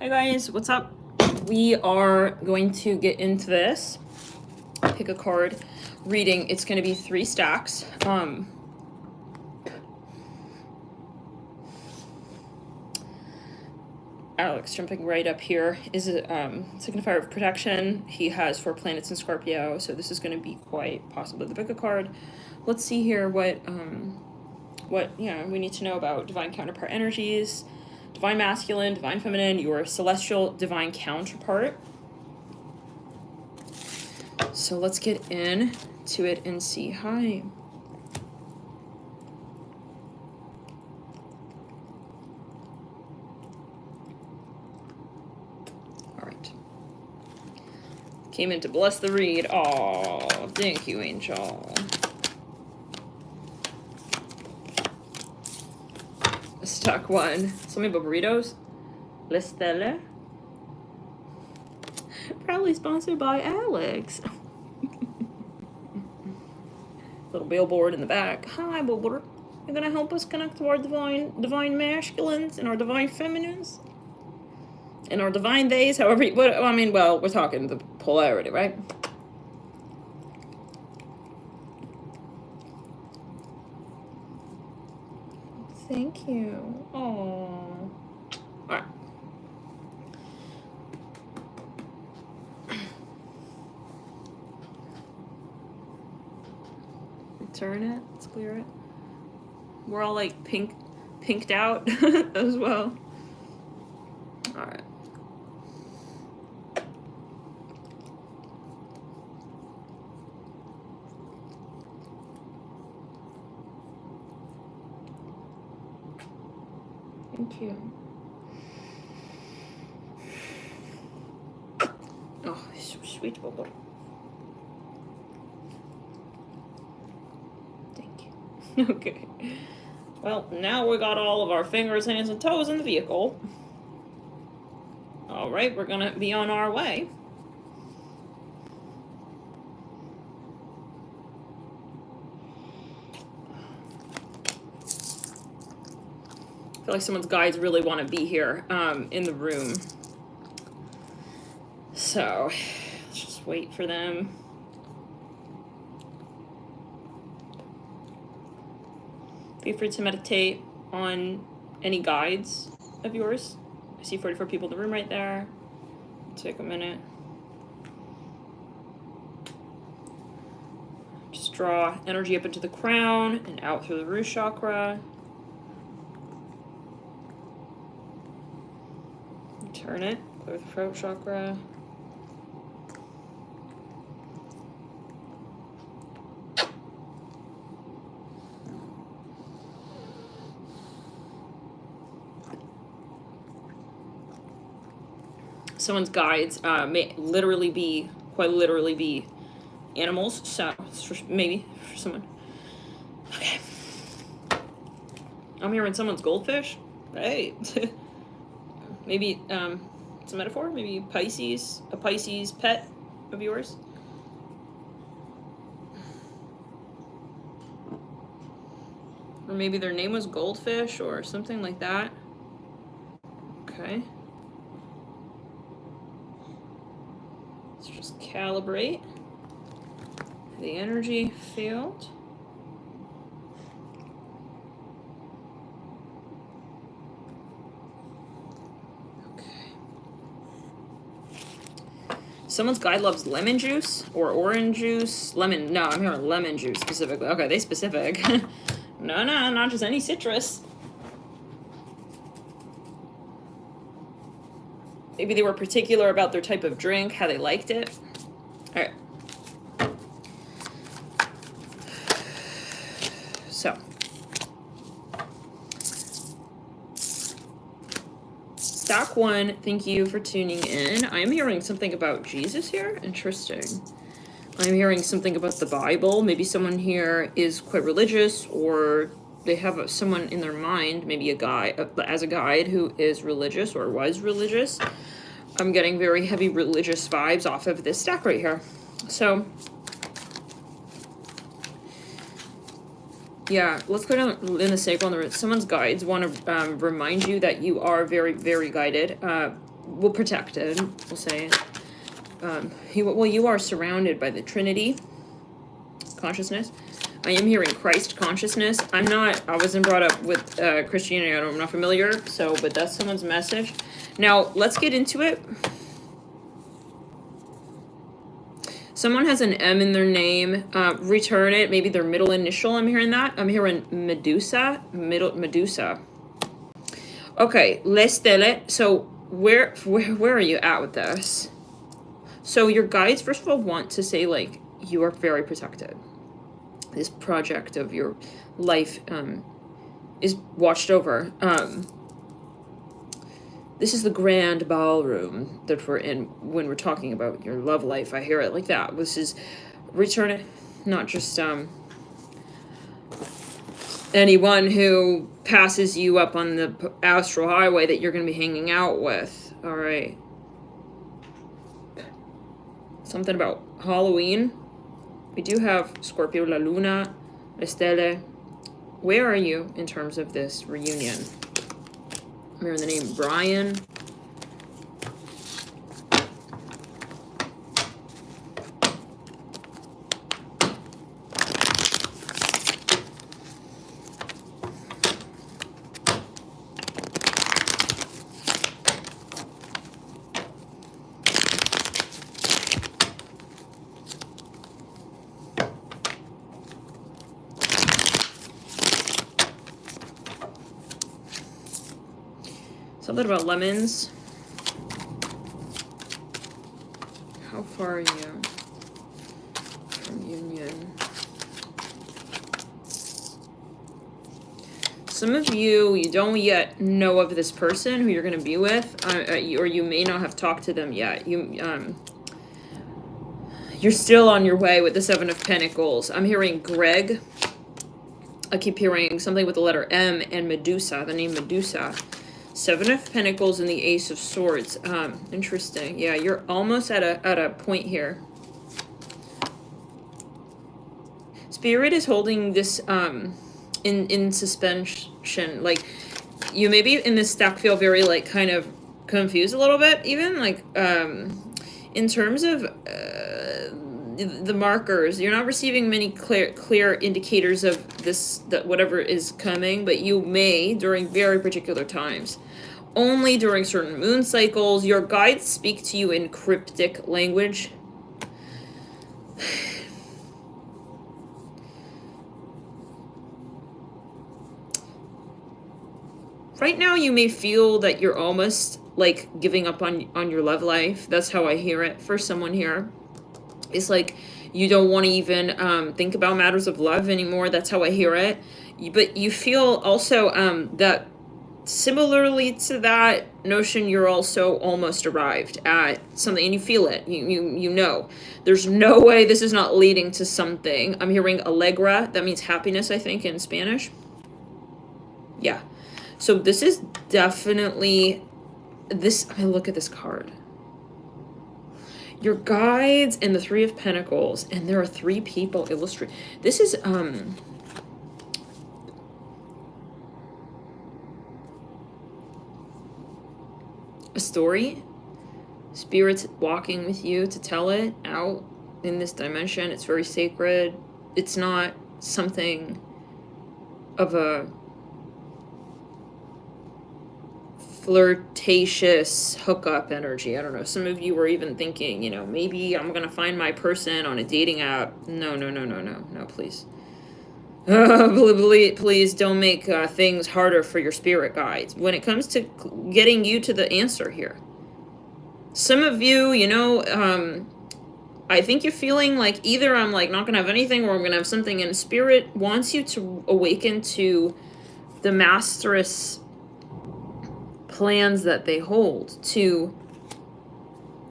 Hi guys, what's up? We are going to get into this. Pick a card reading. It's going to be 3 stacks. Alex jumping right up here is a signifier of protection. He has 4 planets in Scorpio, so this is going to be quite possibly the pick a card. Let's see here what we need to know about divine counterpart energies. Divine masculine, divine feminine, your celestial divine counterpart. So let's get into it and see. Hi. All right. Came in to bless the read. Oh, thank you, Angel. Stock 1. Something about burritos. Le Stelle. Proudly sponsored by Alex. Little billboard in the back. Hi, billboard. You're gonna help us connect to our divine masculines and our divine feminines and our divine days. However, well, we're talking the polarity, right? Thank you. Oh. All right. Return it. Let's clear it. We're all like pinked out as well. All right. Thank you. Oh, so sweet, bubble. Thank you. Okay. Well, now we got all of our fingers, hands, and toes in the vehicle. All right, we're gonna be on our way. I feel like someone's guides really want to be here in the room. So, let's just wait for them. Feel free to meditate on any guides of yours. I see 44 people in the room right there. Take a minute. Just draw energy up into the crown and out through the root chakra. Turn it, clear the throat chakra. Someone's guides may literally be, quite literally be animals, so maybe for someone. Okay. I'm hearing someone's goldfish. Hey. Maybe it's a metaphor, maybe a Pisces pet of yours. Or maybe their name was Goldfish or something like that. Okay. Let's just calibrate the energy field. Someone's guide loves lemon juice or orange juice. Lemon, no, I'm hearing lemon juice specifically. Okay, they specific. No, not just any citrus. Maybe they were particular about their type of drink, how they liked it. All right. So. Stock 1, thank you for tuning in. I'm hearing something about Jesus here. Interesting. I'm hearing something about the Bible. Maybe someone here is quite religious, or they have someone in their mind, maybe a guy as a guide who is religious or was religious. I'm getting very heavy religious vibes off of this stack right here. So yeah, let's go down in the sacral. Someone's guides want to remind you that you are very, very guided. well, protected, we'll say. You are surrounded by the Trinity consciousness. I am hearing Christ consciousness. I wasn't brought up with Christianity. I'm not familiar, but that's someone's message. Now, let's get into it. Someone has an M in their name. Return it. Maybe their middle initial. I'm hearing that. I'm hearing Medusa. Medusa. Okay, Le Stelle. So where are you at with this? So your guides, first of all, want to say, like, you are very protected. This project of your life is watched over. This is the grand ballroom that we're in when we're talking about your love life. I hear it like that. This is returning, not just anyone who passes you up on the astral highway that you're going to be hanging out with. All right. Something about Halloween. We do have Scorpio, La Luna, Le Stelle. Where are you in terms of this reunion? I'm hearing the name Brian. Something about lemons. How far are you from union? Some of you don't yet know of this person who you're going to be with, or you may not have talked to them yet. You're still on your way with the Seven of Pentacles. I'm hearing Greg. I keep hearing something with the letter M and Medusa, the name Medusa. Seven of Pentacles and the Ace of Swords. Interesting. Yeah, you're almost at a point here. Spirit is holding this in suspension. Like, you maybe in this stack feel very, like, kind of confused a little bit, even, like, in terms of the markers. You're not receiving many clear indicators of that whatever is coming, but you may during very particular times. Only during certain moon cycles. Your guides speak to you in cryptic language. Right now you may feel that you're almost like giving up on your love life. That's how I hear it for someone here. It's like you don't want to even think about matters of love anymore. That's how I hear it. But you feel also that similarly to that notion, you're also almost arrived at something, and you feel it. You know. There's no way this is not leading to something. I'm hearing Allegra. That means happiness, I think, in Spanish. Yeah. So this is definitely this. I mean, look at this card. Your guides and the Three of Pentacles, and there are three people illustrated. This is a story. Spirit's walking with you to tell it out in this dimension. It's very sacred. It's not something of a flirtatious hookup energy. I don't know. Some of you were even thinking, you know, maybe I'm gonna find my person on a dating app. No, please. Please don't make things harder for your spirit guides when it comes to getting you to the answer here. Some of you, you know, I think you're feeling like either I'm like not gonna have anything or I'm gonna have something, and Spirit wants you to awaken to the masterous plans that they hold to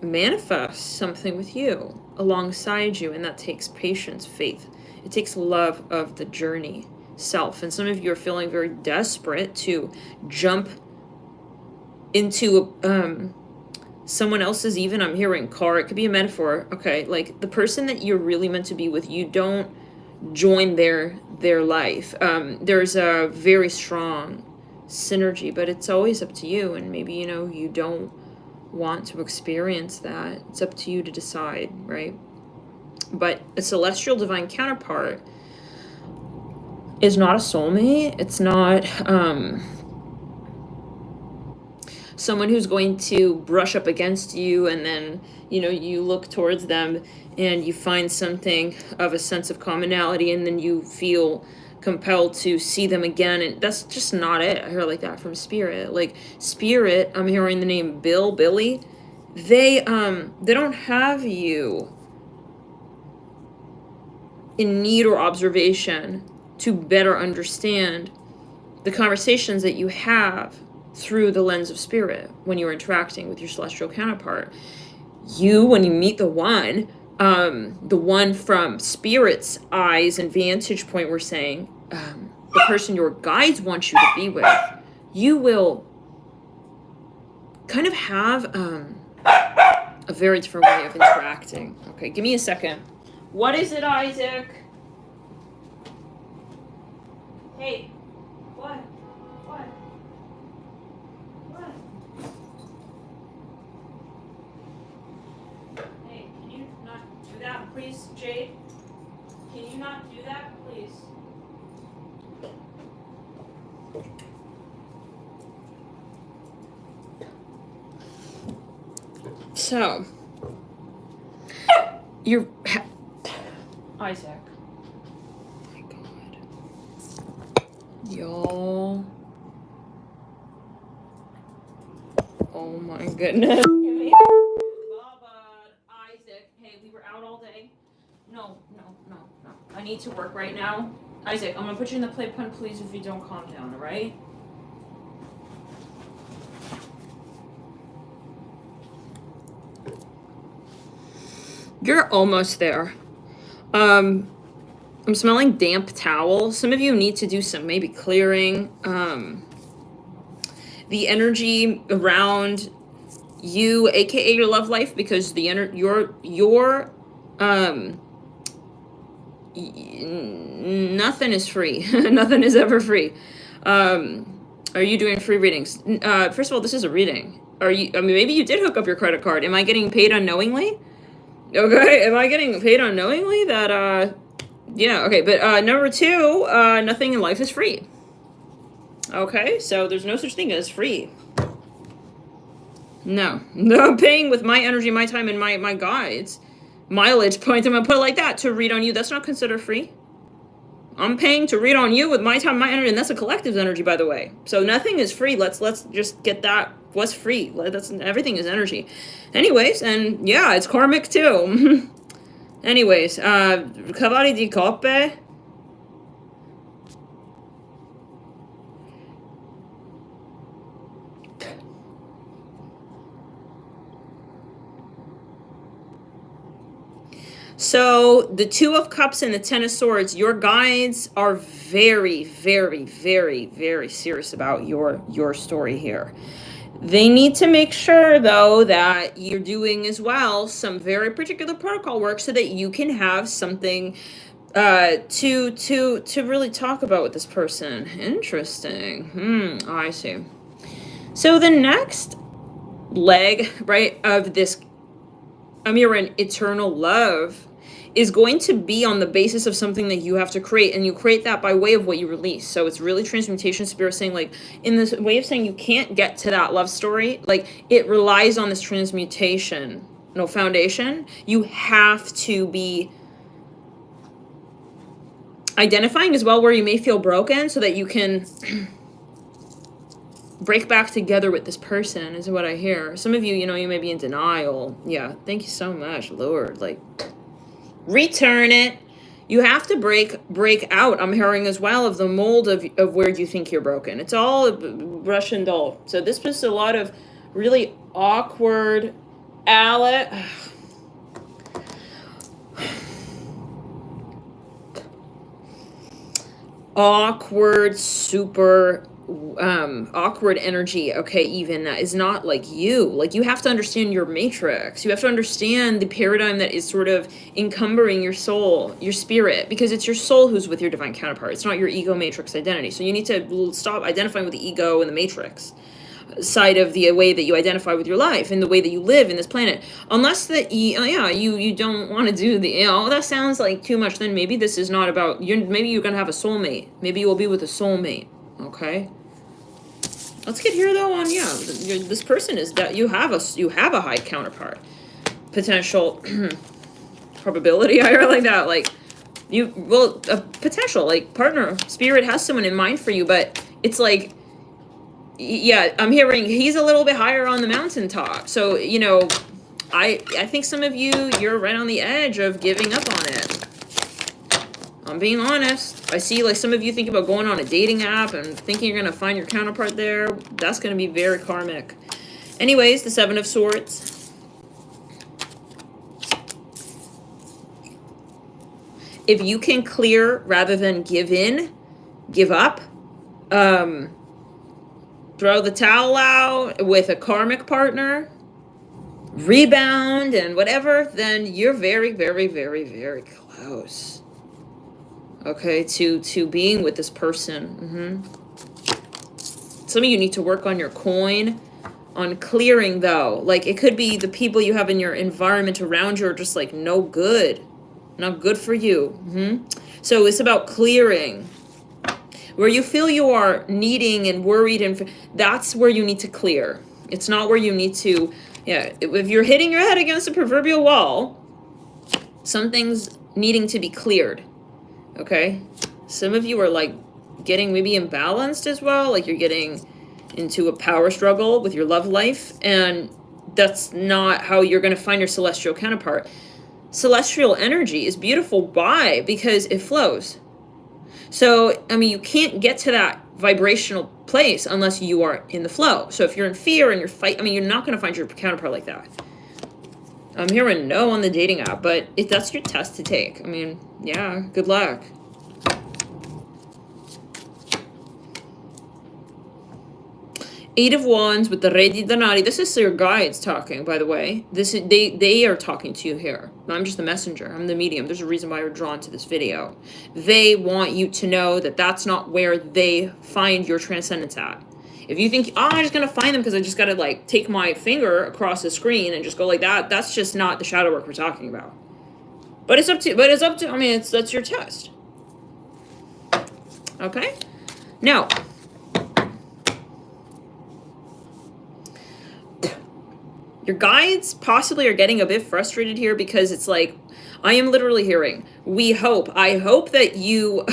manifest something with you alongside you, and that takes patience, faith. It takes love of the journey, self. And some of you are feeling very desperate to jump into someone else's, even I'm hearing car. It could be a metaphor. Okay, like the person that you're really meant to be with, you don't join their life. There's a very strong synergy, but it's always up to you. And maybe, you know, you don't want to experience that. It's up to you to decide, right? But a celestial divine counterpart is not a soulmate. It's not someone who's going to brush up against you and then, you know, you look towards them and you find something of a sense of commonality and then you feel compelled to see them again. And that's just not it. I hear like that from spirit. Like spirit, I'm hearing the name Billy. They don't have you in need or observation to better understand the conversations that you have through the lens of spirit when you're interacting with your celestial counterpart. You, when you meet the one from spirit's eyes and vantage point, we're saying, the person your guides want you to be with, you will kind of have a very different way of interacting. Okay, give me a second. What is it, Isaac? Hey, what? Hey, can you not do that, please, Jade? Can you not do that, please? So, you're... Isaac. Oh my God. Y'all. Oh my goodness. Isaac. Hey, we were out all day. No. I need to work right now. Isaac, I'm gonna put you in the playpen, please, if you don't calm down, alright? You're almost there. I'm smelling damp towel. Some of you need to do some maybe clearing. The energy around you, aka your love life, because the nothing is free. Nothing is ever free. Are you doing free readings? First of all, this is a reading. Maybe you did hook up your credit card. Am I getting paid unknowingly? Okay, am I getting paid unknowingly? Yeah, okay, but number two, nothing in life is free. Okay, so there's no such thing as free. No, I'm paying with my energy, my time, and my guides. Mileage points, I'm gonna put it like that, to read on you. That's not considered free. I'm paying to read on you with my time, my energy, and that's a collective energy, by the way. So nothing is free. Let's just get that. What's free? Everything is energy. Anyways, and yeah, it's karmic too. Anyways, Cavalli di Coppe. So the Two of Cups and the Ten of Swords, your guides are very, very, very, very serious about your story here. They need to make sure, though, that you're doing as well some very particular protocol work so that you can have something to really talk about with this person. Interesting. Oh, I see. So the next leg, right, of this Amiran eternal love is going to be on the basis of something that you have to create, and you create that by way of what you release. So it's really transmutation, spirit saying, like, in this way of saying you can't get to that love story, like, it relies on this transmutation, foundation. You have to be identifying as well where you may feel broken so that you can break back together with this person, is what I hear. Some of you, you may be in denial. Yeah, thank you so much, Lord. Like, return it. You have to break out. I'm hearing as well of the mold of where you think you're broken. It's all Russian doll. So this was a lot of really awkward awkward, super awkward energy. Okay, even that is not like you. Like, you have to understand your matrix. You have to understand the paradigm that is sort of encumbering your soul, your spirit, because it's your soul who's with your divine counterpart. It's not your ego matrix identity. So you need to stop identifying with the ego and the matrix. side of the way that you identify with your life and the way that you live in this planet. Unless that you don't want to do the, that sounds like too much, then maybe this is not about you. Maybe you're gonna have a soulmate. Maybe you will be with a soulmate. Okay, let's get here though on this person is that you have a high counterpart potential probability. I hear like that, like a potential like partner. Spirit has someone in mind for you, but it's like, yeah, I'm hearing he's a little bit higher on the mountaintop. So, I think some of you're right on the edge of giving up on it. I'm being honest. I see like some of you think about going on a dating app and thinking you're going to find your counterpart there. That's going to be very karmic. Anyways, the Seven of Swords. If you can clear rather than give up, throw the towel out with a karmic partner, rebound and whatever, then you're very, very, very, very close. Okay, to being with this person. Some of you need to work on your coin, on clearing though. Like it could be the people you have in your environment around you are just like no good, not good for you. So it's about clearing. Where you feel you are needing and worried, and that's where you need to clear. It's not where you need to, if you're hitting your head against a proverbial wall, something's needing to be cleared, okay? Some of you are like getting maybe imbalanced as well, like you're getting into a power struggle with your love life, and that's not how you're going to find your celestial counterpart. Celestial energy is beautiful. Why? Because it flows. So, I mean, you can't get to that vibrational place unless you are in the flow. So if you're in fear and you're you're not going to find your counterpart like that. I'm hearing no on the dating app, but if that's your test to take, good luck. Eight of Wands with the Re di Danari. This is your guides talking, by the way. They are talking to you here. I'm just the messenger. I'm the medium. There's a reason why you're drawn to this video. They want you to know that that's not where they find your transcendence at. If you think, I'm just going to find them because I just got to like take my finger across the screen and just go like that, that's just not the shadow work we're talking about. But it's up to, that's your test. Okay? Now, your guides possibly are getting a bit frustrated here because it's like, I am literally hearing, I hope that you,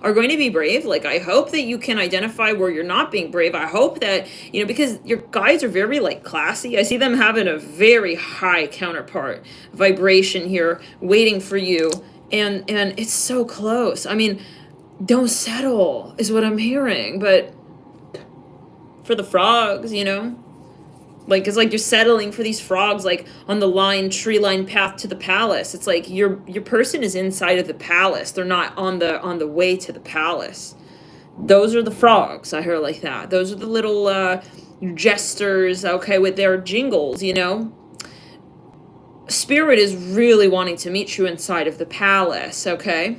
are going to be brave. Like, I hope that you can identify where you're not being brave. I hope that, because your guides are very, like, classy. I see them having a very high counterpart vibration here waiting for you. And it's so close. Don't settle is what I'm hearing. But for the frogs, like, it's like you're settling for these frogs, like, on the tree line path to the palace. It's like your person is inside of the palace. They're not on the way to the palace. Those are the frogs, I hear like that. Those are the little jesters, okay, with their jingles, Spirit is really wanting to meet you inside of the palace, okay,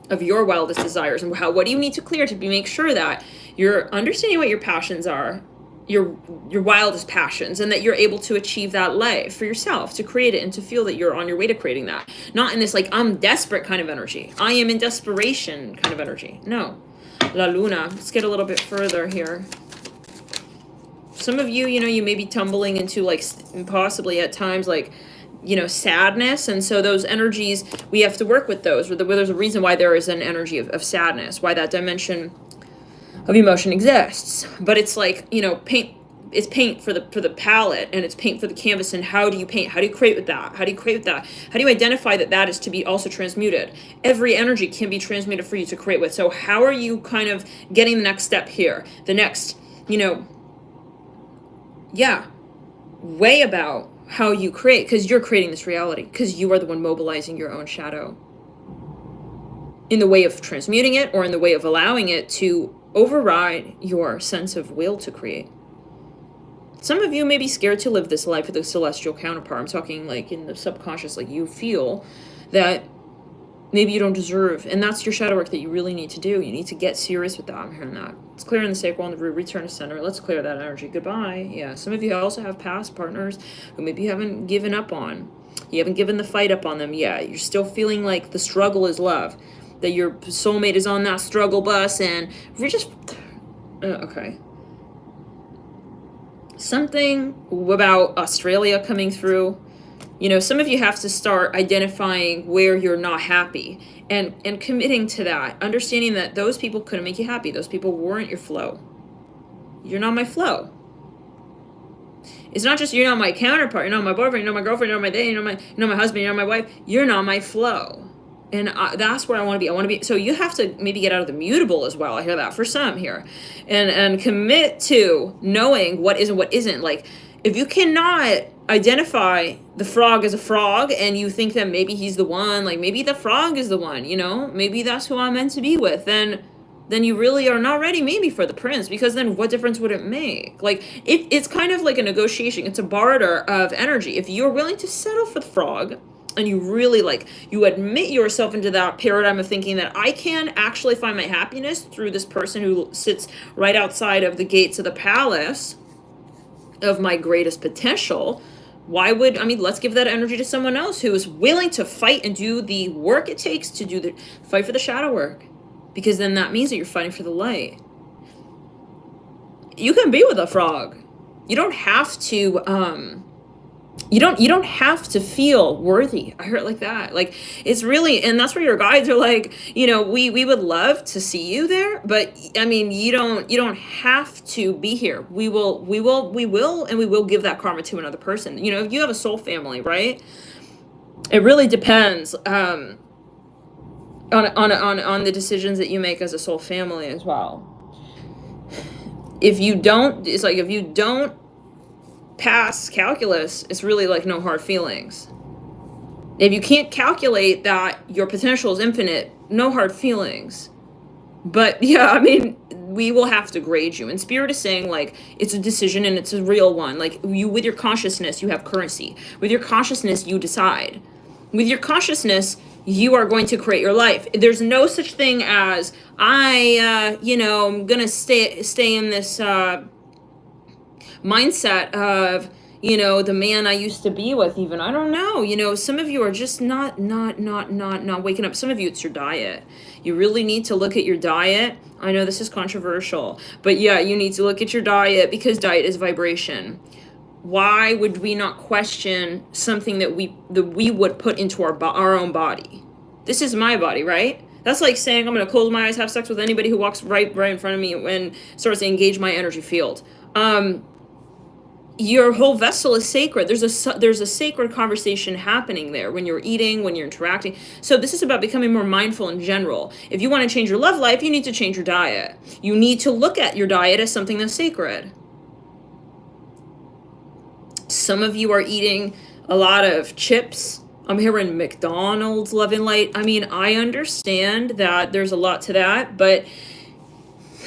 of your wildest desires. And what do you need to clear to make sure that you're understanding what your passions are, your wildest passions, and that you're able to achieve that life for yourself, to create it and to feel that you're on your way to creating that. Not in this like I'm desperate kind of energy. I am in desperation kind of energy. No. La Luna. Let's get a little bit further here. Some of you, you may be tumbling into like possibly at times like, sadness. And so those energies, we have to work with those. Where there's a reason why there is an energy of sadness, why that dimension of emotion exists. But it's like, paint is paint for the palette, and it's paint for the canvas. And how do you paint? How do you create with that? How do you identify that is to be also transmuted? Every energy can be transmuted for you to create with. So how are you kind of getting the next step here? The next, way about how you create, because you're creating this reality, because you are the one mobilizing your own shadow in the way of transmuting it, or in the way of allowing it to override your sense of will to create. Some of you may be scared to live this life with a celestial counterpart. I'm talking like in the subconscious, like you feel that maybe you don't deserve. And that's your shadow work that you really need to do. You need to get serious with that. I'm hearing that. It's clearing the sacral and the root, return to center. Let's clear that energy. Goodbye. Yeah, some of you also have past partners who maybe you haven't given up on. You haven't given the fight up on them yet. You're still feeling like the struggle is love, that your soulmate is on that struggle bus, and we're just okay. Something about Australia coming through. You know, some of you have to start identifying where you're not happy and committing to that, understanding that those people couldn't make you happy. Those people weren't your flow. You're not my flow. It's not just you're not my counterpart, you're not my boyfriend, you're not my girlfriend, you're not my date, you're not my husband, you're not my wife. You're not my flow. And that's where I want to be. I want to be. So you have to maybe get out of the mutable as well. I hear that for some here, and commit to knowing what is and what isn't. Like, if you cannot identify the frog as a frog and you think that maybe he's the one, like maybe the frog is the one, you know, maybe that's who I'm meant to be with, then you really are not ready maybe for the prince, because then what difference would it make? Like, it's kind of like a negotiation. It's a barter of energy. If you're willing to settle for the frog, and you really you admit yourself into that paradigm of thinking that I can actually find my happiness through this person who sits right outside of the gates of the palace of my greatest potential, let's give that energy to someone else who is willing to fight and do the work it takes to do the fight for the shadow work, because then that means that you're fighting for the light. You can be with a frog. You don't have to you don't have to feel worthy. I heard it like that. Like, it's really, and that's where your guides are like, you know, we would love to see you there, but I mean, you don't have to be here. We will give that karma to another person. You know, if you have a soul family, right? It really depends on the decisions that you make as a soul family as well. If you don't pass calculus, it's really like no hard feelings. If you can't calculate that your potential is infinite, no hard feelings. But yeah, I mean, we will have to grade you. And Spirit is saying, like, it's a decision and it's a real one. Like, you, with your consciousness, you have currency. With your consciousness, you decide. With your consciousness, you are going to create your life. There's no such thing as, I'm gonna stay in this mindset of, the man I used to be with, even. I don't know. Some of you are just not waking up. Some of you, it's your diet. You really need to look at your diet. I know this is controversial, but yeah, you need to look at your diet, because diet is vibration. Why would we not question something that we would put into our own body? This is my body, right? That's like saying I'm going to close my eyes, have sex with anybody who walks right in front of me and starts to engage my energy field. Your whole vessel is sacred. There's a sacred conversation happening there when you're eating, when you're interacting. So this is about becoming more mindful in general. If you want to change your love life, you need to change your diet. You need to look at your diet as something that's sacred. Some of you are eating a lot of chips. I'm hearing McDonald's, Love and Light. I mean, I understand that there's a lot to that, but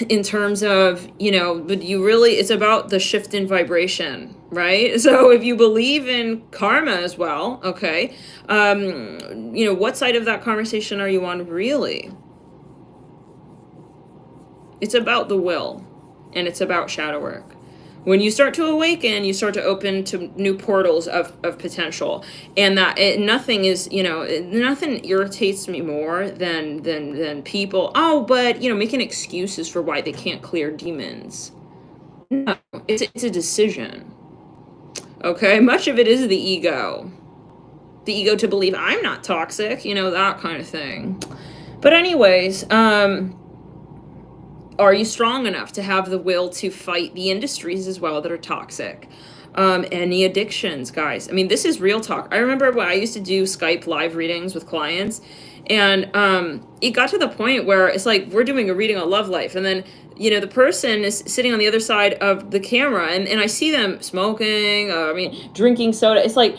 in terms of, but you really, it's about the shift in vibration, right? So if you believe in karma as well, okay, what side of that conversation are you on really? It's about the will, and it's about shadow work. When you start to awaken, you start to open to new portals of potential, and that nothing irritates me more than people. Oh, but making excuses for why they can't clear demons. No, it's a decision. Okay, much of it is the ego to believe I'm not toxic, that kind of thing. But anyways, are you strong enough to have the will to fight the industries as well that are toxic? Any addictions, guys? I mean, this is real talk. I remember when I used to do Skype live readings with clients, and it got to the point where it's like we're doing a reading on love life, and then the person is sitting on the other side of the camera, and I see them smoking, drinking soda. It's like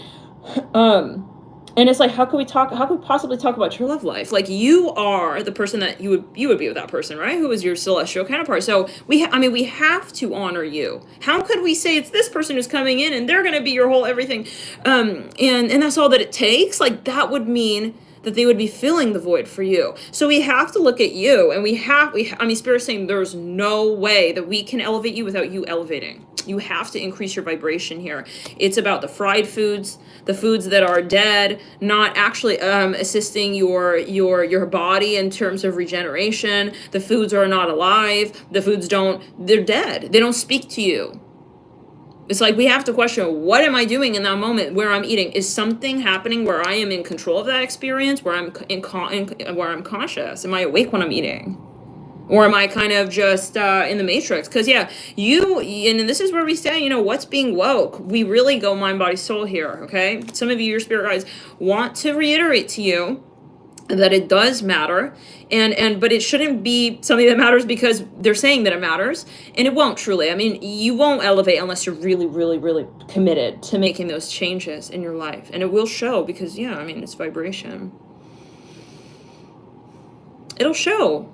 and it's like, how could we possibly talk about your love life? Like, you are the person that you would be with that person, right? Who is your celestial counterpart. So we have to honor you. How could we say it's this person who's coming in and they're going to be your whole everything? And that's all that it takes. Like, that would mean that they would be filling the void for you. So we have to look at you, and I mean, Spirit's saying there's no way that we can elevate you without you elevating. You have to increase your vibration here. It's about the fried foods, the foods that are dead, not actually assisting your body in terms of regeneration. The foods are not alive. The foods they're dead. They don't speak to you. It's like we have to question, what am I doing in that moment where I'm eating? Is something happening where I am in control of that experience, where I'm where I'm conscious? Am I awake when I'm eating? Or am I kind of just in the matrix? Because and this is where we say, what's being woke? We really go mind, body, soul here, okay? Some of you, your spirit guides, want to reiterate to you that it does matter, but it shouldn't be something that matters because they're saying that it matters, and it won't truly. I mean, you won't elevate unless you're really, really, really committed to making those changes in your life, and it will show because, it's vibration. It'll show.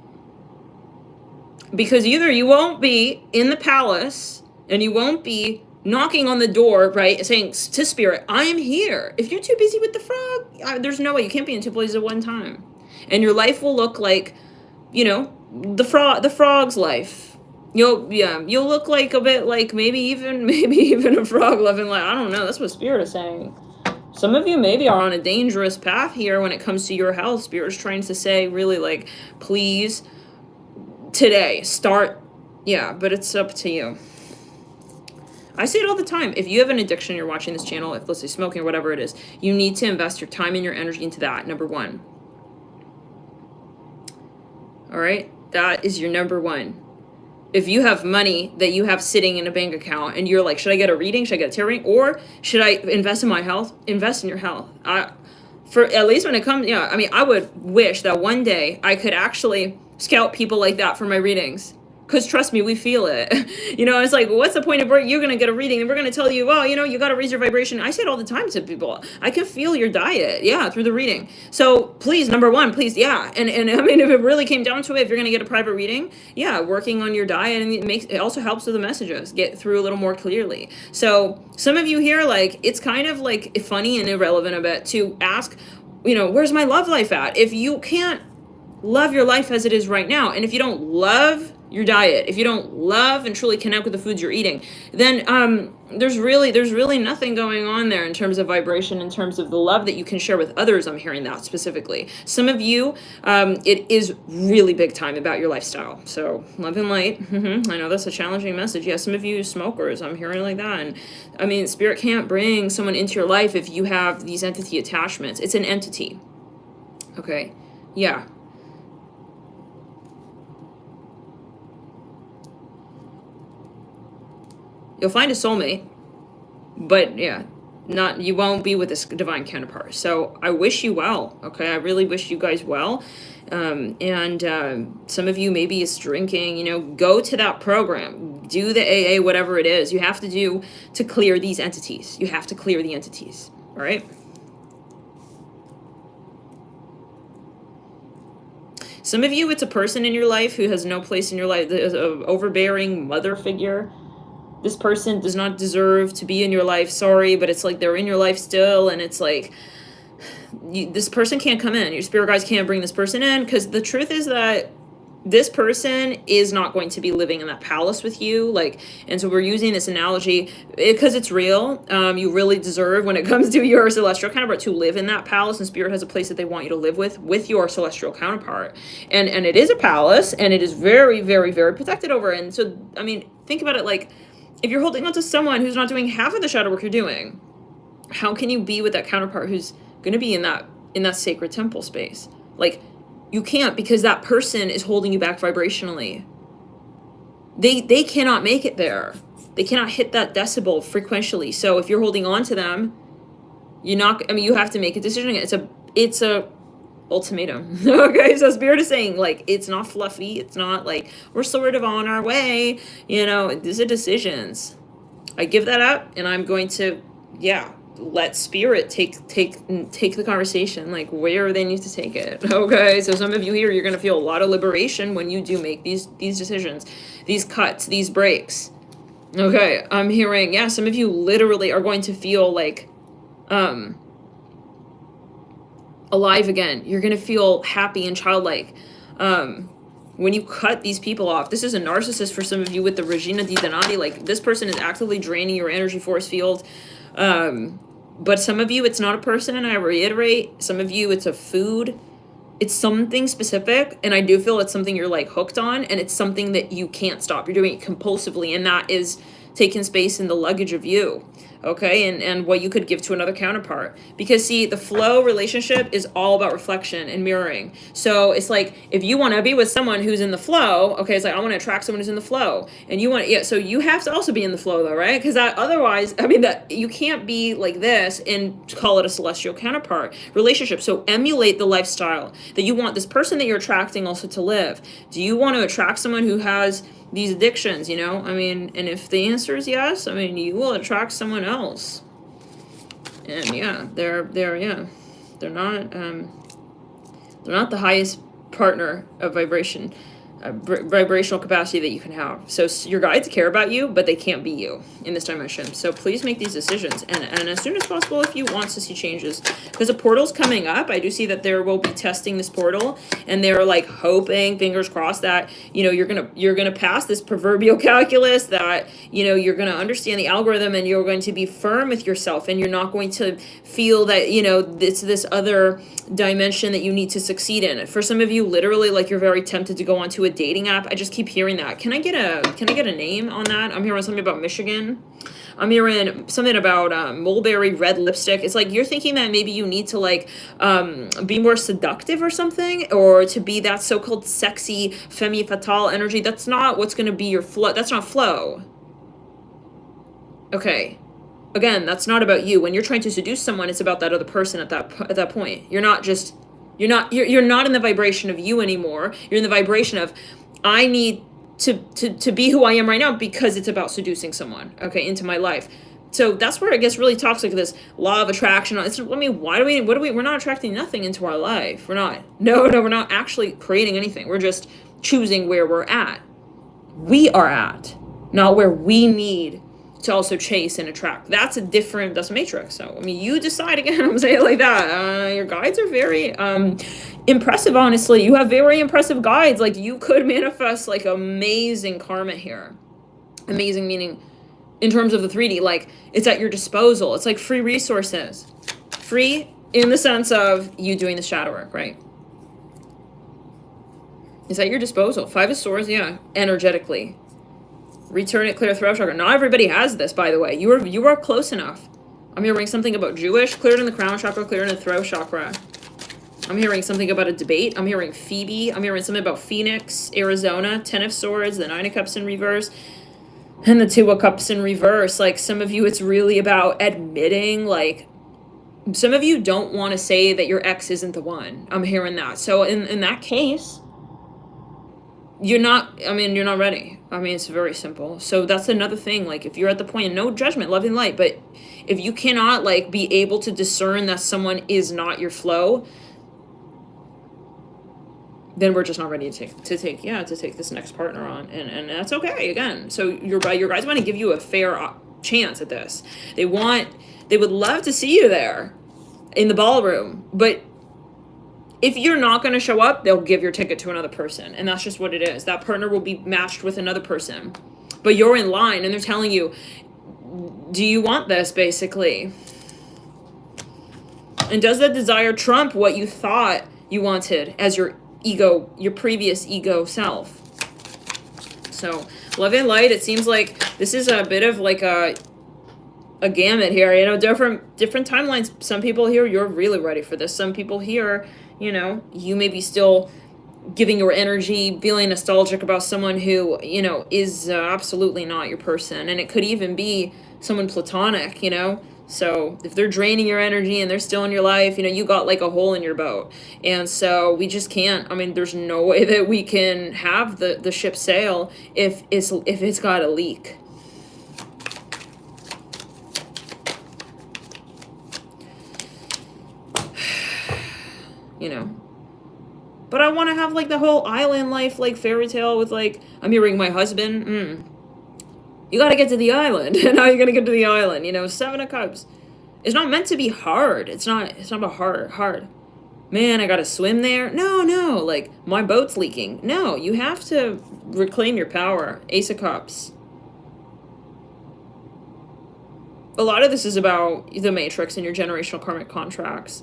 Because either you won't be in the palace and you won't be knocking on the door, right, saying to Spirit, I'm here. If you're too busy with the frog, there's no way. You can't be in two places at one time. And your life will look like, the frog's life. You'll look like a bit like maybe even a frog living like, I don't know. That's what Spirit is saying. Some of you maybe are on a dangerous path here when it comes to your health. Spirit is trying to say really like, please, today, start, but it's up to you. I say it all the time. If you have an addiction, you're watching this channel, if let's say smoking or whatever it is, you need to invest your time and your energy into that, number one. All right? That is your number one. If you have money that you have sitting in a bank account and you're like, should I get a reading? Should I get a tarot reading? Or should I invest in my health? Invest in your health. For at least when it comes, I would wish that one day I could actually scout people like that for my readings. Because trust me, we feel it. It's like, what's the point of you're going to get a reading and we're going to tell you, well, you got to raise your vibration. I say it all the time to people. I can feel your diet, through the reading. So please, number one, please, And I mean, if it really came down to it, if you're going to get a private reading, working on your diet, and it also helps with the messages, get through a little more clearly. So some of you here, like, it's kind of like funny and irrelevant a bit to ask, where's my love life at? If you can't love your life as it is right now, and if you don't love your diet, if you don't love and truly connect with the foods you're eating, then there's really nothing going on there in terms of vibration, in terms of the love that you can share with others. I'm hearing that specifically. Some of you, it is really big time about your lifestyle. So love and light. I know that's a challenging message. Yeah, some of you smokers, I'm hearing like that. And I mean, Spirit can't bring someone into your life if you have these entity attachments. It's an entity. Okay. Yeah. You'll find a soulmate, but you won't be with this divine counterpart. So I wish you well, okay? I really wish you guys well. Some of you maybe is drinking, go to that program, do the AA, whatever it is you have to do to clear these entities. You have to clear the entities, all right? Some of you, it's a person in your life who has no place in your life. There's an overbearing mother figure. This person does not deserve to be in your life. Sorry, but it's like they're in your life still, and it's like this person can't come in. Your spirit guides can't bring this person in, because the truth is that this person is not going to be living in that palace with you. And so we're using this analogy because it's real. You really deserve, when it comes to your celestial counterpart, to live in that palace, and Spirit has a place that they want you to live with your celestial counterpart. And it is a palace, and it is very, very, very protected over. And so, I mean, think about it like, if you're holding on to someone who's not doing half of the shadow work you're doing, how can you be with that counterpart who's going to be in that sacred temple space? Like, you can't, because that person is holding you back vibrationally. They cannot make it there. They cannot hit that decibel frequentially. So if you're holding on to them, you have to make a decision. It's a ultimatum. Okay, so Spirit is saying, like, it's not fluffy. It's not like we're sort of on our way. These are decisions. I give that up, and I'm going to, let Spirit take the conversation, like, where they need to take it. Okay, so some of you here, you're going to feel a lot of liberation when you do make these decisions, these cuts, these breaks. Okay, I'm hearing, some of you literally are going to feel like, alive again. You're going to feel happy and childlike. When you cut these people off, this is a narcissist for some of you with the Regina di Donati. Like, this person is actively draining your energy force field. But some of you, it's not a person, and I reiterate, some of you, it's a food. It's something specific, and I do feel it's something you're like hooked on, and it's something that you can't stop. You're doing it compulsively, and that is taking space in the luggage of you, okay, and what you could give to another counterpart. Because see, the flow relationship is all about reflection and mirroring. So it's like, if you want to be with someone who's in the flow, okay, it's like, I want to attract someone who's in the flow, and you want, yeah, so you have to also be in the flow though, right? Because otherwise, I mean, that you can't be like this and call it a celestial counterpart relationship. So emulate the lifestyle that you want this person that you're attracting also to live. Do you want to attract someone who has these addictions, you know? I mean, and if the answer is yes, I mean, you will attract someone else. And yeah, they're not the highest partner of vibrational capacity that you can have. So your guides care about you, but they can't be you in this dimension. So please make these decisions, and as soon as possible if you want to see changes, because a portal's coming up. I do see that there will be testing this portal, and they're like hoping, fingers crossed, that you know you're gonna pass this proverbial calculus, that you know you're gonna understand the algorithm, and you're going to be firm with yourself, and you're not going to feel that you know it's this other dimension that you need to succeed in. For some of you, literally, like, you're very tempted to go onto a dating app. I just keep hearing that. Can I get a name on that? I'm hearing something about Michigan. I'm hearing something about mulberry red lipstick. It's like you're thinking that maybe you need to like be more seductive or something, or to be that so-called sexy femme fatale energy. That's not what's going to be your flow. That's not flow. Okay. Again, that's not about you. When you're trying to seduce someone, it's about that other person at that point. You're not in the vibration of you anymore. You're in the vibration of, I need to be who I am right now, because it's about seducing someone, okay, into my life. So that's where it gets really toxic, this law of attraction. It's, I mean, we're not attracting nothing into our life. We're not actually creating anything. We're just choosing where we're at. We are at, not where we need to also chase and attract. That's a matrix. So, I mean, you decide. Again, I'm saying it like that. Your guides are very impressive, honestly. You have very impressive guides. Like, you could manifest, like, amazing karma here. Amazing meaning in terms of the 3D. Like, it's at your disposal. It's like free resources. Free in the sense of you doing the shadow work, right? It's at your disposal. 5 of Swords, yeah, energetically. Return it, clear throat chakra. Not everybody has this, by the way. You are close enough. I'm hearing something about Jewish, cleared in the crown chakra, cleared in the throat chakra. I'm hearing something about a debate. I'm hearing Phoebe. I'm hearing something about Phoenix, Arizona, 10 of Swords, the 9 of Cups in reverse, and the 2 of Cups in reverse. Like, some of you, it's really about admitting, like, some of you don't want to say that your ex isn't the one. I'm hearing that. So in that case, you're not ready. I mean, it's very simple. So that's another thing. Like, if you're at the point of no judgment, love and light, but if you cannot, like, be able to discern that someone is not your flow, then we're just not ready to take this next partner on. And that's okay, again. So your guys want to give you a fair chance at this. They would love to see you there in the ballroom, but if you're not going to show up, they'll give your ticket to another person. And that's just what it is. That partner will be matched with another person. But you're in line, and they're telling you, do you want this, basically? And does that desire trump what you thought you wanted as your ego, your previous ego self? So, love and light, it seems like this is a bit of like a gamut here. You know, different timelines. Some people here, you're really ready for this. Some people here, you know, you may be still giving your energy, feeling nostalgic about someone who, you know, is absolutely not your person. And it could even be someone platonic, you know. So if they're draining your energy and they're still in your life, you know, you got like a hole in your boat. And so we just can't, I mean, there's no way that we can have the ship sail if it's got a leak. You know, but I want to have like the whole island life, like fairy tale with like, I'm hearing my husband, you got to get to the island. And how are you going to get to the island? You know, 7 of Cups. It's not meant to be hard. It's not about hard. man, I gotta swim there. No, no, like, my boat's leaking. No, you have to reclaim your power. Ace of Cups. A lot of this is about the Matrix and your generational karmic contracts.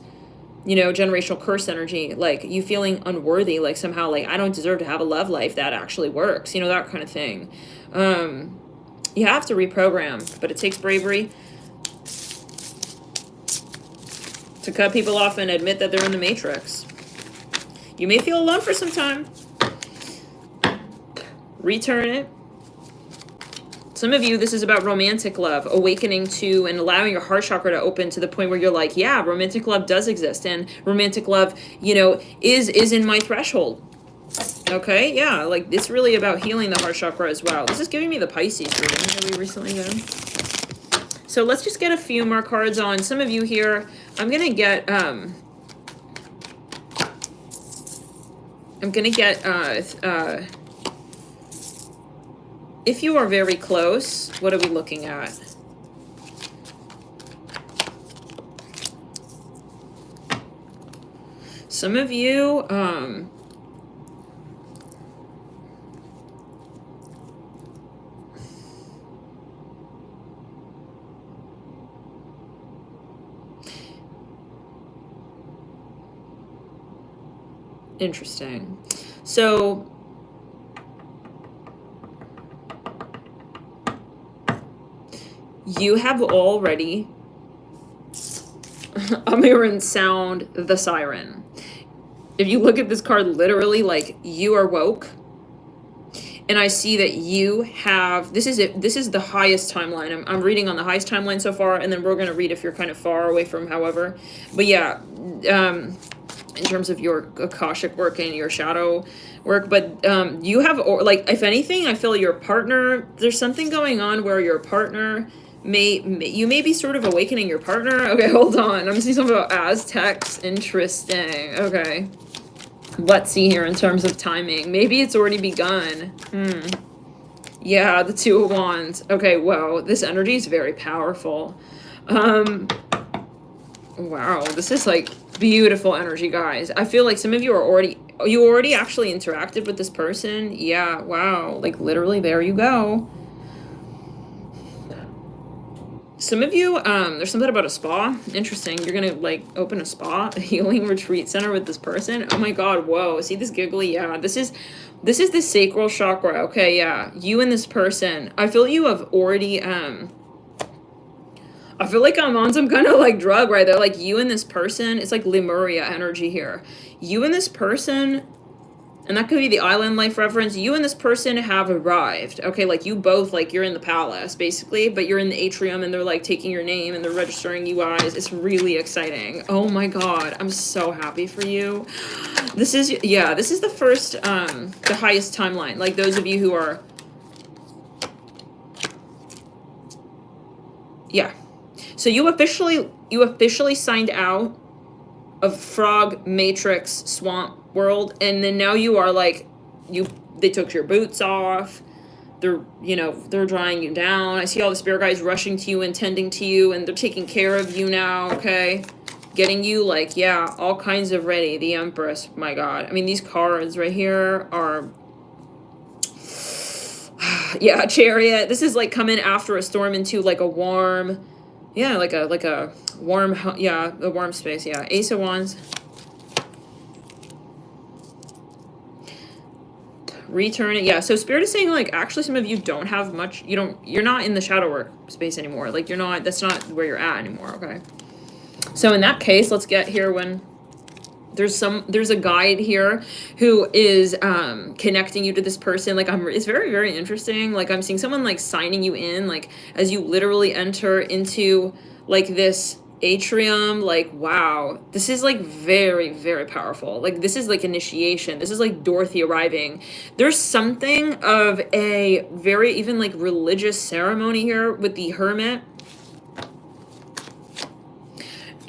You know, generational curse energy, like you feeling unworthy, like somehow, like, I don't deserve to have a love life that actually works, you know, that kind of thing. You have to reprogram, but it takes bravery to cut people off and admit that they're in the Matrix. You may feel alone for some time. Return it. Some of you, this is about romantic love, awakening to and allowing your heart chakra to open to the point where you're like, yeah, romantic love does exist, and romantic love, you know, is in my threshold. Okay, yeah, like it's really about healing the heart chakra as well. This is giving me the Pisces reading that we recently did. So let's just get a few more cards on. Some of you here, I'm gonna get if you are very close, what are we looking at? Some of you, interesting. So, you have already, Amiran, sound the siren. If you look at this card literally, like, you are woke. And I see that you have, this is it. This is the highest timeline. I'm reading on the highest timeline so far, and then we're going to read if you're kind of far away from however. But yeah, in terms of your Akashic work and your shadow work, but you have, or like, if anything, I feel your partner, there's something going on where your partner you may be sort of awakening your partner. Okay, hold on. I'm seeing something about Aztecs. Interesting. Okay. Let's see here in terms of timing. Maybe it's already begun. Yeah, the Two of Wands. Okay, wow. This energy is very powerful. Wow, this is like beautiful energy, guys. I feel like some of you are already actually interacted with this person. Yeah, wow. Like literally, there you go. Some of you, there's something about a spa. Interesting. You're gonna like open a spa, a healing retreat center with this person. Oh my god, whoa. See this giggly? Yeah, this is the sacral chakra. Okay, yeah. You and this person. I feel you have already I feel like I'm on some kind of like drug right there. Like you and this person, it's like Lemuria energy here. You and this person, and that could be the Island Life reference. You and this person have arrived. Okay, like you both, like you're in the palace basically, but you're in the atrium and they're like taking your name and they're registering you guys. It's really exciting. Oh my god, I'm so happy for you. This is, yeah, this is the first, the highest timeline. Like those of you who are, yeah. So you officially signed out of Frog Matrix Swamp world, and then now you are like, they took your boots off, they're, you know, they're drying you down. I see all the spirit guides rushing to you and tending to you, and they're taking care of you now. Okay, getting you like, yeah, all kinds of ready. The Empress, my god. I mean, these cards right here are yeah, Chariot. This is like coming after a storm into like a warm, yeah, like a warm, yeah, a warm space. Yeah, Ace of Wands. Return it. Yeah, so Spirit is saying like actually some of you don't have much, you're not in the shadow work space anymore. Like you're not, that's not where you're at anymore. Okay, so in that case, let's get here when there's a guide here who is connecting you to this person. Like it's very, very interesting. Like I'm seeing someone like signing you in, like as you literally enter into like this atrium. Like wow, this is like very, very powerful. Like this is like initiation. This is like Dorothy arriving. There's something of a very even like religious ceremony here with the Hermit.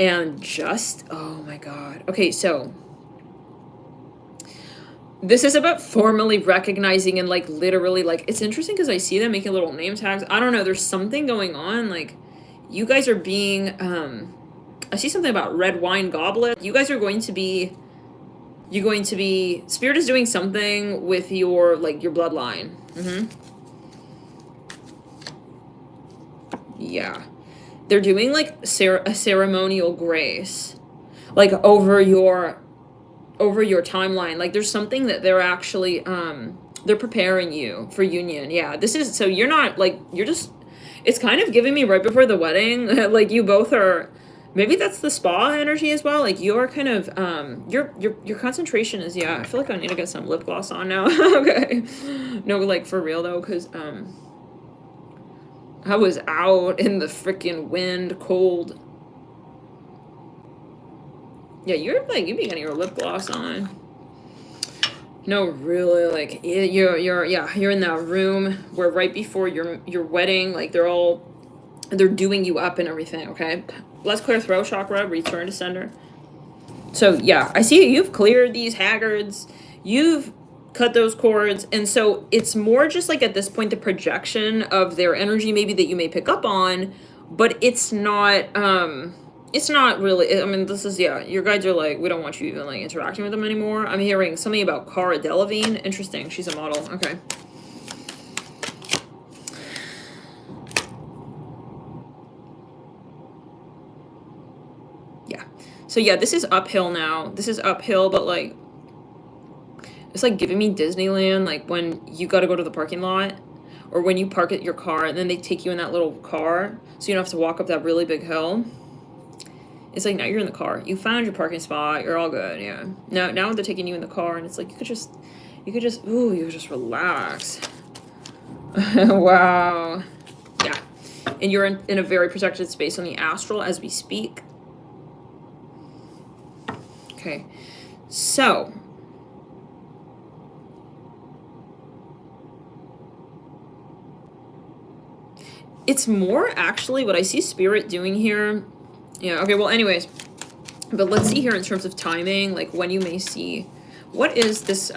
And just, oh my god. Okay, so this is about formally recognizing and like literally like, it's interesting because I see them making little name tags. I don't know, there's something going on. Like you guys are being I see something about red wine goblet. You guys are going to be, Spirit is doing something with your, like, your bloodline. Yeah. They're doing, like, a ceremonial grace, like, over your timeline. Like, there's something that they're actually, they're preparing you for union. Yeah, this is, so you're not, like, you're just, it's kind of giving me right before the wedding, like, you both are, maybe that's the spa energy as well. Like, you're kind of, your concentration is, yeah, I feel like I need to get some lip gloss on now. Okay. No, like, for real, though, because, I was out in the freaking wind, cold. Yeah, you're, like, you be getting your lip gloss on. No, really, like, you're in that room where right before your wedding, like, they're doing you up and everything, okay? Let's clear throat chakra, return to sender. So, yeah, I see you've cleared these haggards. You've cut those cords. And so it's more just, like, at this point, the projection of their energy maybe that you may pick up on, but it's not really, I mean, this is, yeah, your guides are like, we don't want you even, like, interacting with them anymore. I'm hearing something about Cara Delevingne. Interesting. She's a model. Okay. Yeah. So, yeah, this is uphill now. This is uphill, but, like, it's, like, giving me Disneyland, like, when you got to go to the parking lot, or when you park at your car, and then they take you in that little car, so you don't have to walk up that really big hill. It's like, now you're in the car. You found your parking spot. You're all good, yeah. Now they're taking you in the car, and it's like, you could just relax. Wow. Yeah. And you're in a very protected space on the astral as we speak. Okay. So. It's more, actually, what I see Spirit doing here. Yeah, okay, well, anyways, but let's see here in terms of timing, like, when you may see, what is this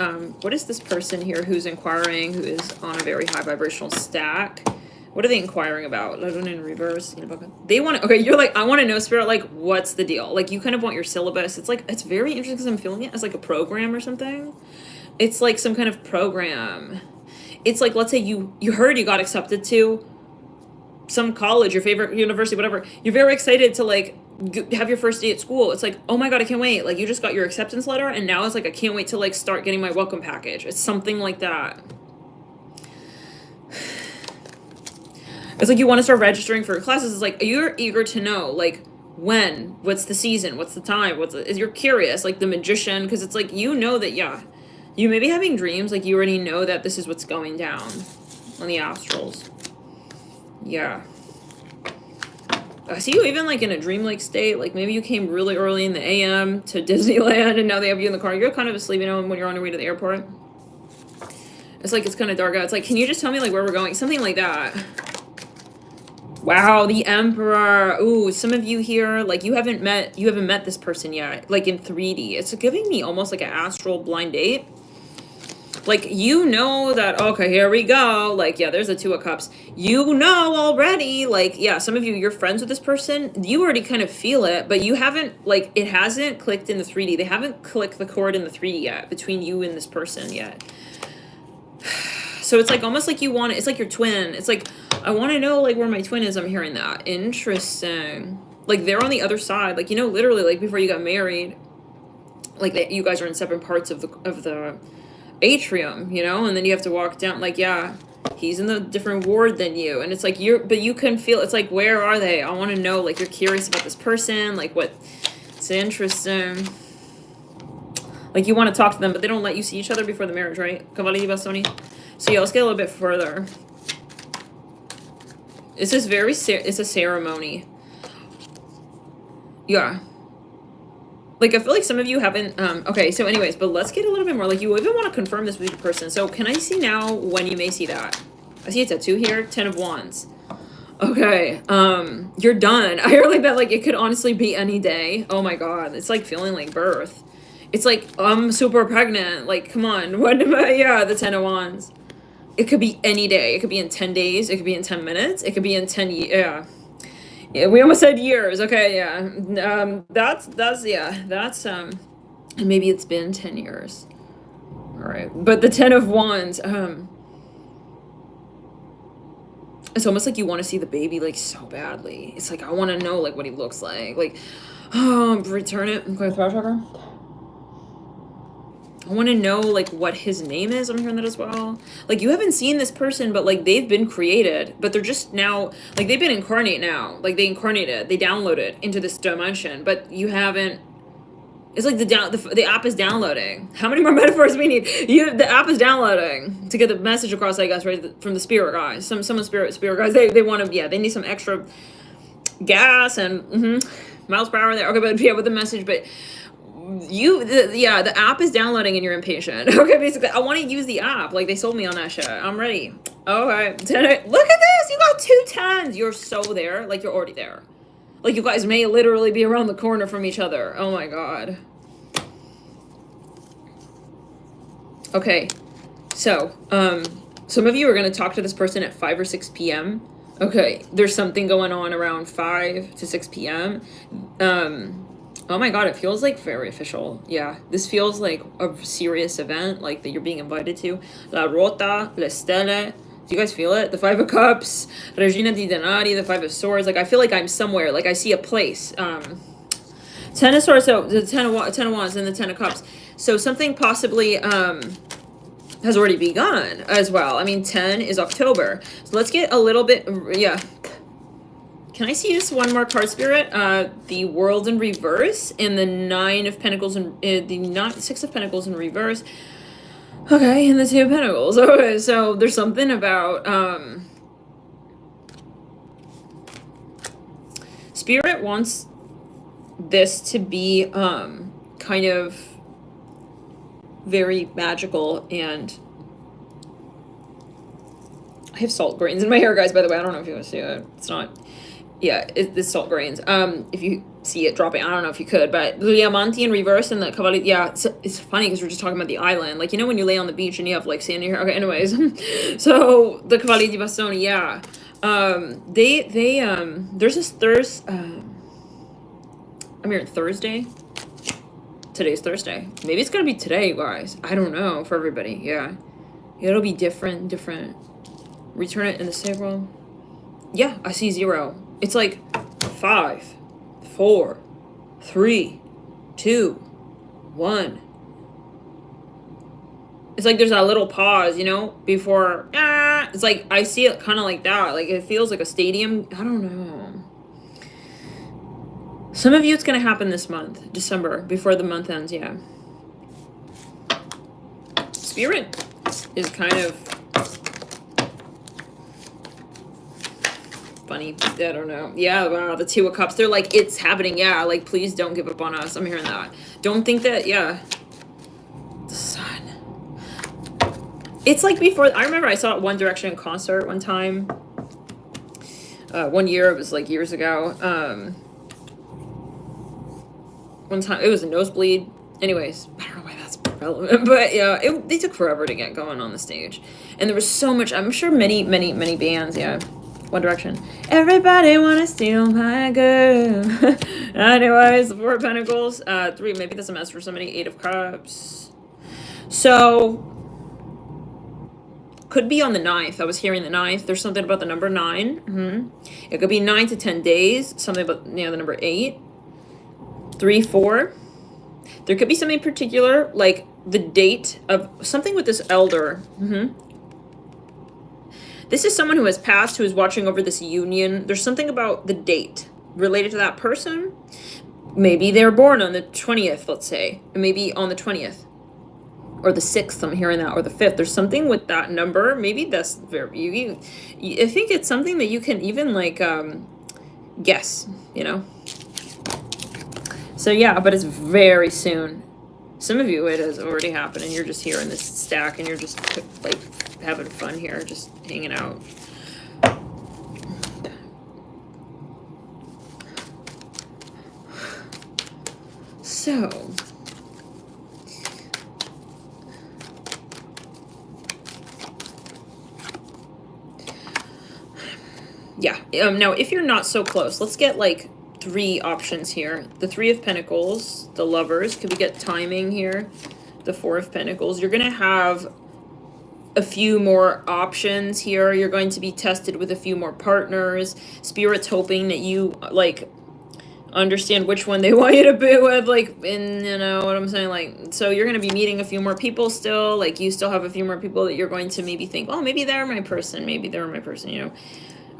person here who's inquiring, who is on a very high vibrational stack? What are they inquiring about? Laguna in reverse. They want to, okay, you're like, I want to know, Spirit, like, what's the deal? Like, you kind of want your syllabus. It's like, it's very interesting because I'm feeling it as, like, a program or something. It's like some kind of program. It's like, let's say you heard you got accepted to some college, your favorite university, whatever. You're very excited to, like, have your first day at school. It's like, oh my God, I can't wait. Like, you just got your acceptance letter, and now it's like, I can't wait to, like, start getting my welcome package. It's something like that. It's like you want to start registering for classes. It's like, you're eager to know, like, when, what's the season, what's the time, you're curious, like the magician, because it's like, you know that, yeah, you may be having dreams, like, you already know that this is what's going down on the astrals. Yeah. I see you even, like, in a dreamlike state. Like, maybe you came really early in the AM to Disneyland, and now they have you in the car. You're kind of asleep, you know, when you're on your way to the airport. It's like, it's kind of dark out. It's like, can you just tell me, like, where we're going? Something like that. Wow, the Emperor. Ooh, some of you here, like, you haven't met this person yet, like, in 3D. It's giving me almost like an astral blind date. Like, you know that, okay, here we go. Like, yeah, there's a Two of Cups. You know already, like, yeah, some of you, you're friends with this person. You already kind of feel it, but you haven't, like, it hasn't clicked in the 3D. They haven't clicked the chord in the 3D yet between you and this person yet. So it's like, almost like you want it. It's like your twin. It's like, I want to know, like, where my twin is. I'm hearing that. Interesting. Like, they're on the other side. Like, you know, literally, like, before you got married, like, you guys are in separate parts of the atrium, you know, and then you have to walk down, like, yeah, he's in the different ward than you, and it's like, but you can feel, it's like, where are they? I want to know, like, you're curious about this person, like, what, it's interesting, like, you want to talk to them, but they don't let you see each other before the marriage, right? Cavalli Bastoni. So yeah, let's get a little bit further. This is it's a ceremony. Yeah. Like, I feel like some of you haven't, okay, so anyways, but let's get a little bit more, like, you even want to confirm this with your person. So can I see now when you may see that? I see a tattoo here, 10 of Wands. Okay, you're done. I hear, like, that, like, it could honestly be any day. Oh my God, it's like feeling like birth. It's like, I'm super pregnant. Like, come on, what am I? Yeah, the 10 of Wands. It could be any day. It could be in 10 days. It could be in 10 minutes. It could be in 10 years. Yeah. Yeah, we almost said years. Okay, yeah. Maybe it's been 10 years. All right. But the 10 of Wands, it's almost like you want to see the baby like so badly. It's like I want to know like what he looks like. Like, return it. Okay, throw chakra. I want to know like what his name is. I'm hearing that as well. Like you haven't seen this person, but like they've been created, but they're just now like they've been incarnate now. Like they incarnated, they downloaded into this dimension, but you haven't. It's like the app is downloading. How many more metaphors we need? The app is downloading to get the message across. I guess right from the spirit guys. Some spirit guys. They want to they need some extra gas and miles per hour there. Okay, but yeah, with the message, but. The app is downloading and you're impatient. Okay, basically, I want to use the app. Like, they sold me on that shit. I'm ready. Okay. Look at this! You got 2 10s! You're so there. Like, you're already there. Like, you guys may literally be around the corner from each other. Oh my god. Okay. So, some of you are going to talk to this person at 5 or 6 p.m. Okay. There's something going on around 5 to 6 p.m. Oh my god, it feels like very official. Yeah, this feels like a serious event, like that you're being invited to. La Rota, Le Stelle. Do you guys feel it? The 5 of Cups, Regina di Denari, the 5 of Swords. Like, I feel like I'm somewhere. Like, I see a place. 10 of Swords, so the 10 of Wands and the 10 of Cups. So something possibly has already begun as well. I mean, 10 is October. So let's get a little bit, yeah. Can I see just one more card, Spirit? The World in reverse and the 9 of Pentacles and the 6 of Pentacles in reverse. Okay, and the 2 of Pentacles. Okay, so there's something about Spirit wants this to be kind of very magical, and I have salt grains in my hair, guys, by the way. I don't know if you want to see it. It's not. Yeah, it's salt grains. If you see it dropping, I don't know if you could, but the Diamante in reverse and the Cavalli, yeah, it's funny because we're just talking about the island. Like, you know when you lay on the beach and you have, like, sand in your hair? Okay, anyways. So, the Cavalli di Bastoni, yeah. I'm here Thursday. Today's Thursday. Maybe it's gonna be today, you guys. I don't know, for everybody, yeah. It'll be different. Return it in the sacral. Yeah, I see 0. It's like 5, 4, 3, 2, 1. It's like there's that little pause, you know, before, it's like, I see it kind of like that. Like, it feels like a stadium. I don't know. Some of you, it's going to happen this month, December, before the month ends, yeah. Spirit is kind of funny. I don't know. Yeah, wow, the 2 of Cups. They're like, it's happening. Yeah, like, please don't give up on us. I'm hearing that. Don't think that, yeah. The Sun. It's like before, I remember I saw One Direction in concert one time. One year, it was like years ago. One time, it was a nosebleed. Anyways, I don't know why that's relevant, but yeah, they took forever to get going on the stage. And there was so much, I'm sure many bands, yeah. One Direction. Everybody wanna steal my girl. Anyways, the 4 of Pentacles. 3, maybe that's a mess for somebody. 8 of Cups. So, could be on the 9th. I was hearing the 9th. There's something about the number 9. It could be 9 to 10 days. Something about, you know, the number 8. 3, 4. There could be something particular, like the date of something with this elder. This is someone who has passed, who is watching over this union. There's something about the date related to that person. Maybe they were born on the 20th, let's say. Maybe on the 20th. Or the 6th, I'm hearing that. Or the 5th. There's something with that number. Maybe that's very... I think it's something that you can even, like, guess, you know? So, yeah, but it's very soon. Some of you, it has already happened, and you're just here in this stack, and you're just, like, having fun here, just hanging out. So, Yeah. Now, if you're not so close, let's get like 3 options here. The 3 of Pentacles, the Lovers. Could we get timing here? The 4 of Pentacles. You're going to have a few more options here. You're going to be tested with a few more partners. Spirit's hoping that you, like, understand which one they want you to be with, like, and you know what I'm saying, like, so you're going to be meeting a few more people still, like, you still have a few more people that you're going to maybe think, well, maybe they're my person, you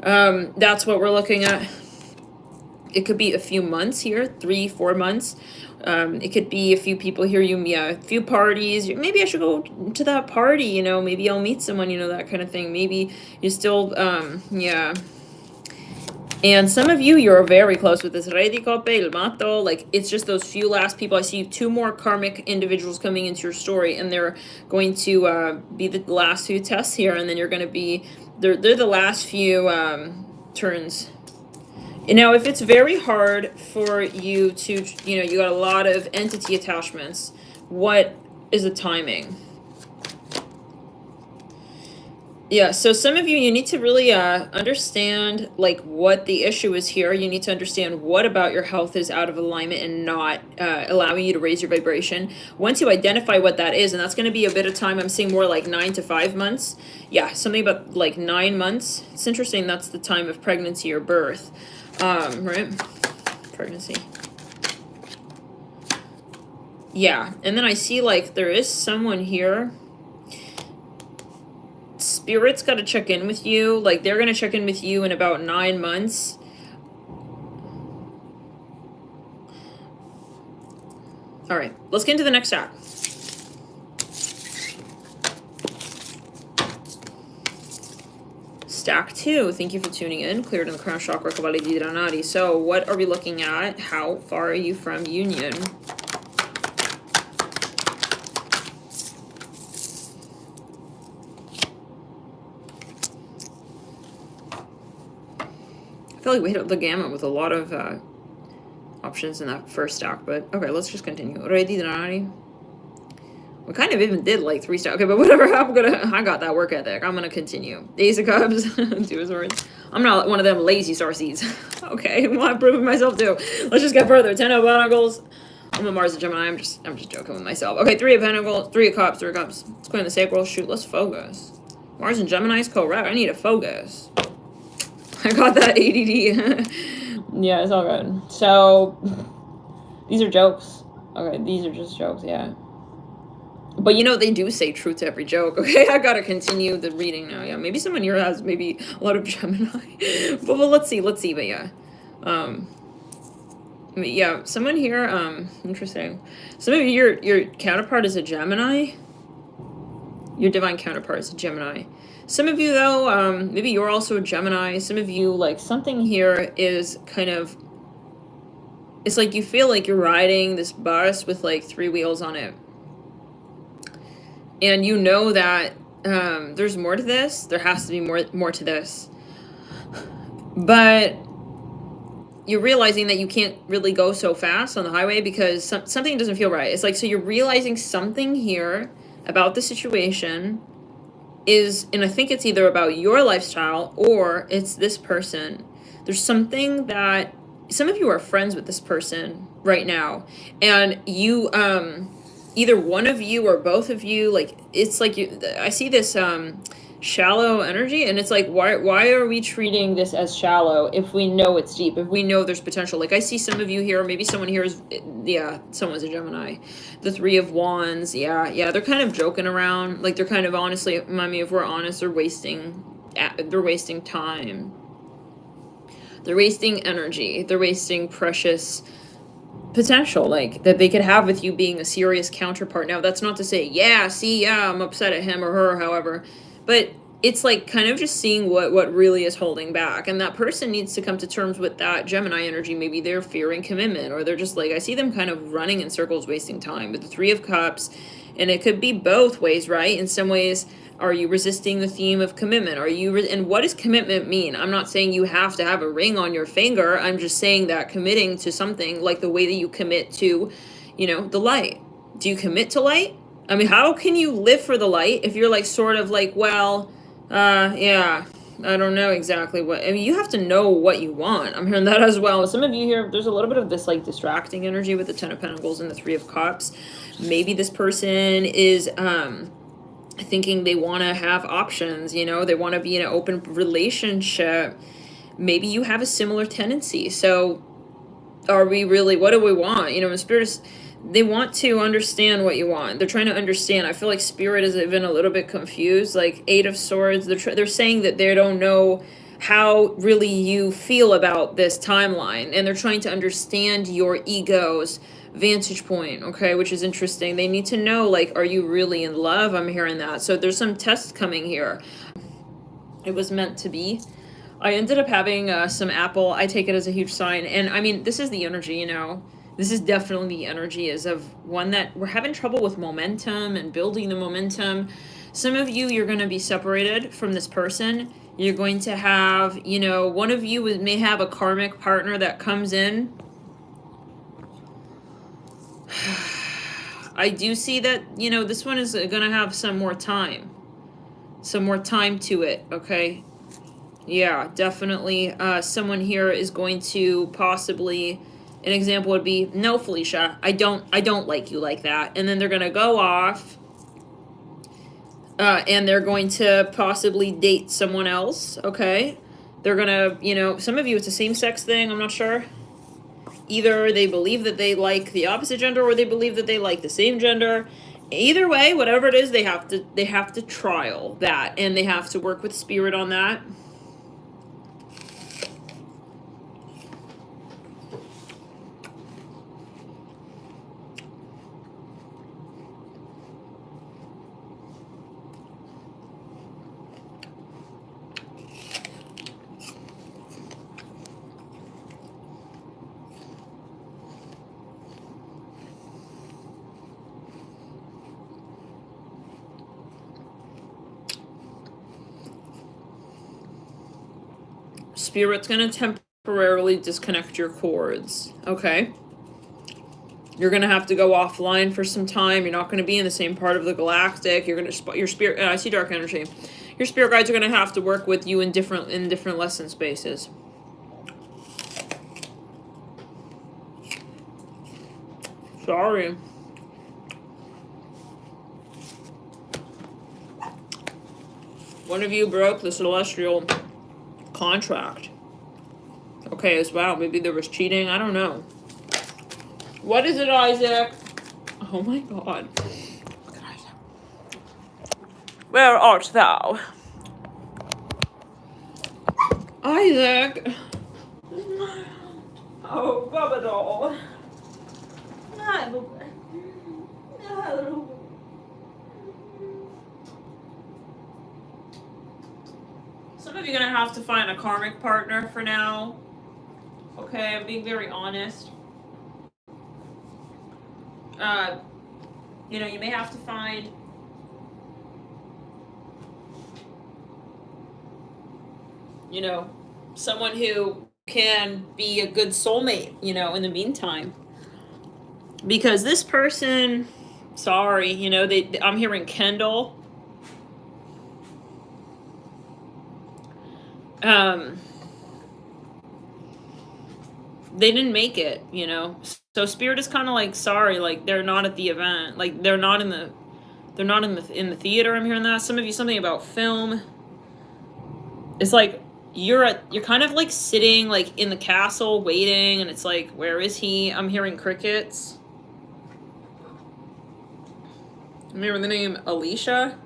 know. That's what we're looking at. It could be a few months here, 3-4 months. It could be a few people here, a few parties. Maybe I should go to that party, you know, maybe I'll meet someone, you know, that kind of thing. Maybe you're still, yeah. And some of you, you're very close with this. Like, it's just those few last people. I see 2 more karmic individuals coming into your story, and they're going to be the last few tests here, and then you're going to be, they're the last few turns. And now, if it's very hard for you to, you know, you got a lot of entity attachments, what is the timing? Yeah, so some of you, you need to really understand, like, what the issue is here. You need to understand what about your health is out of alignment and not allowing you to raise your vibration. Once you identify what that is, and that's going to be a bit of time, I'm seeing more like 9 to 5 months. Yeah, something about like 9 months. It's interesting, that's the time of pregnancy or birth, right? Pregnancy. Yeah, and then I see, like, there is someone here. Spirit's got to check in with you. Like, they're going to check in with you in about 9 months. All right, let's get into the next stack. Stack 2, thank you for tuning in. Cleared in the crown chakra, Cavalli di Dranari. So what are we looking at? How far are you from union? I feel like we hit up the gamut with a lot of options in that first stack, but okay, let's just continue. Re di Dranari. We kind of even did like 3 stacks. Okay, but whatever. I got that work ethic. I'm gonna continue. Ace of Cups, 2 of Swords. I'm not one of them lazy starseeds. Okay, well, I'm proving myself too. Let's just get further. 10 of Pentacles. I'm a Mars and Gemini. I'm just joking with myself. Okay, 3 of Pentacles, 3 of Cups, 3 of Cups. Let's go in the sacral. Shoot, let's focus. Mars and Gemini is correct. I need to focus. I got that ADD. Yeah, it's all good. So, these are jokes. Okay, these are just jokes, yeah. But you know, they do say truth to every joke. Okay, I gotta continue the reading now. Yeah, maybe someone here has maybe a lot of Gemini. but let's see. But yeah. Yeah, someone here, interesting. Some of you, your counterpart is a Gemini. Your divine counterpart is a Gemini. Some of you, though, maybe you're also a Gemini. Some of you, like, something here is kind of, it's like you feel like you're riding this bus with, like, 3 wheels on it. And you know that there's more to this. There has to be more to this. But you're realizing that you can't really go so fast on the highway because something doesn't feel right. It's like, so you're realizing something here about the situation is, and I think it's either about your lifestyle or it's this person. There's something that, some of you are friends with this person right now, and you, either one of you or both of you, like, it's like I see this shallow energy, and it's like, why are we treating this as shallow if we know it's deep, if we know there's potential? Like, I see some of you here, maybe someone here is, yeah, someone's a Gemini. The 3 of Wands, yeah, they're kind of joking around, like, they're kind of, honestly, mommy, if we're honest, they're wasting time, they're wasting energy, they're wasting precious potential, like, that they could have with you being a serious counterpart. Now, that's not to say, yeah, I'm upset at him or her, however, but it's like kind of just seeing what really is holding back, and that person needs to come to terms with that Gemini energy. Maybe they're fearing commitment, or they're just like, I see them kind of running in circles, wasting time. With the 3 of Cups, and it could be both ways, right? In some ways, are you resisting the theme of commitment? Are you, and what does commitment mean? I'm not saying you have to have a ring on your finger. I'm just saying that committing to something, like the way that you commit to, you know, the light. Do you commit to light? I mean, how can you live for the light if you're like sort of like, well, yeah, I don't know exactly what, I mean, you have to know what you want. I'm hearing that as well. Some of you here, there's a little bit of this like distracting energy with the Ten of Pentacles and the Three of Cups. Maybe this person is thinking they want to have options, you know, they want to be in an open relationship. Maybe you have a similar tendency. So are we really, what do we want? You know, in Spirit is, they want to understand what you want. They're trying to understand. I feel like Spirit has been a little bit confused. Like Eight of Swords, they're saying that they don't know how really you feel about this timeline, and they're trying to understand your ego's vantage point, okay, which is interesting. They need to know, like, are you really in love? I'm hearing that. So there's some tests coming here. It was meant to be. I ended up having some apple. I take it as a huge sign. And I mean, this is the energy, you know. This is definitely the energy is of one that we're having trouble with momentum and building the momentum. Some of you, you're going to be separated from this person. You're going to have, you know, one of you may have a karmic partner that comes in. I do see that, you know, this one is going to have some more time. Some more time to it, okay? Yeah, definitely. Someone here is going to possibly, an example would be, no, Felicia, I don't like you like that. And then they're going to go off and they're going to possibly date someone else, okay? They're going to, you know, some of you, it's a same-sex thing, I'm not sure. Either they believe that they like the opposite gender or they believe that they like the same gender. Either way, whatever it is, they have to trial that, and they have to work with Spirit on that. Spirit's going to temporarily disconnect your cords, okay? You're going to have to go offline for some time. You're not going to be in the same part of the galactic. You're going to, your spirit, I see dark energy. Your spirit guides are going to have to work with you in different lesson spaces. Sorry. One of you broke the celestial contract. Okay, as well. Maybe there was cheating. I don't know. What is it, Isaac? Oh my god. Where art thou? Isaac. Oh, Babadol. Some of you are going to have to find a karmic partner for now. Okay, I'm being very honest. You know, you may have to find someone who can be a good soulmate, in the meantime. Because this person, sorry, I'm hearing Kendall. They didn't make it, So Spirit is kind of like, sorry, like they're not at the event, like they're not in the in the theater. I'm hearing that. Some of you, something about film. It's like you're kind of like sitting like in the castle waiting, and it's like, where is he? I'm hearing crickets. I'm hearing the name Alicia.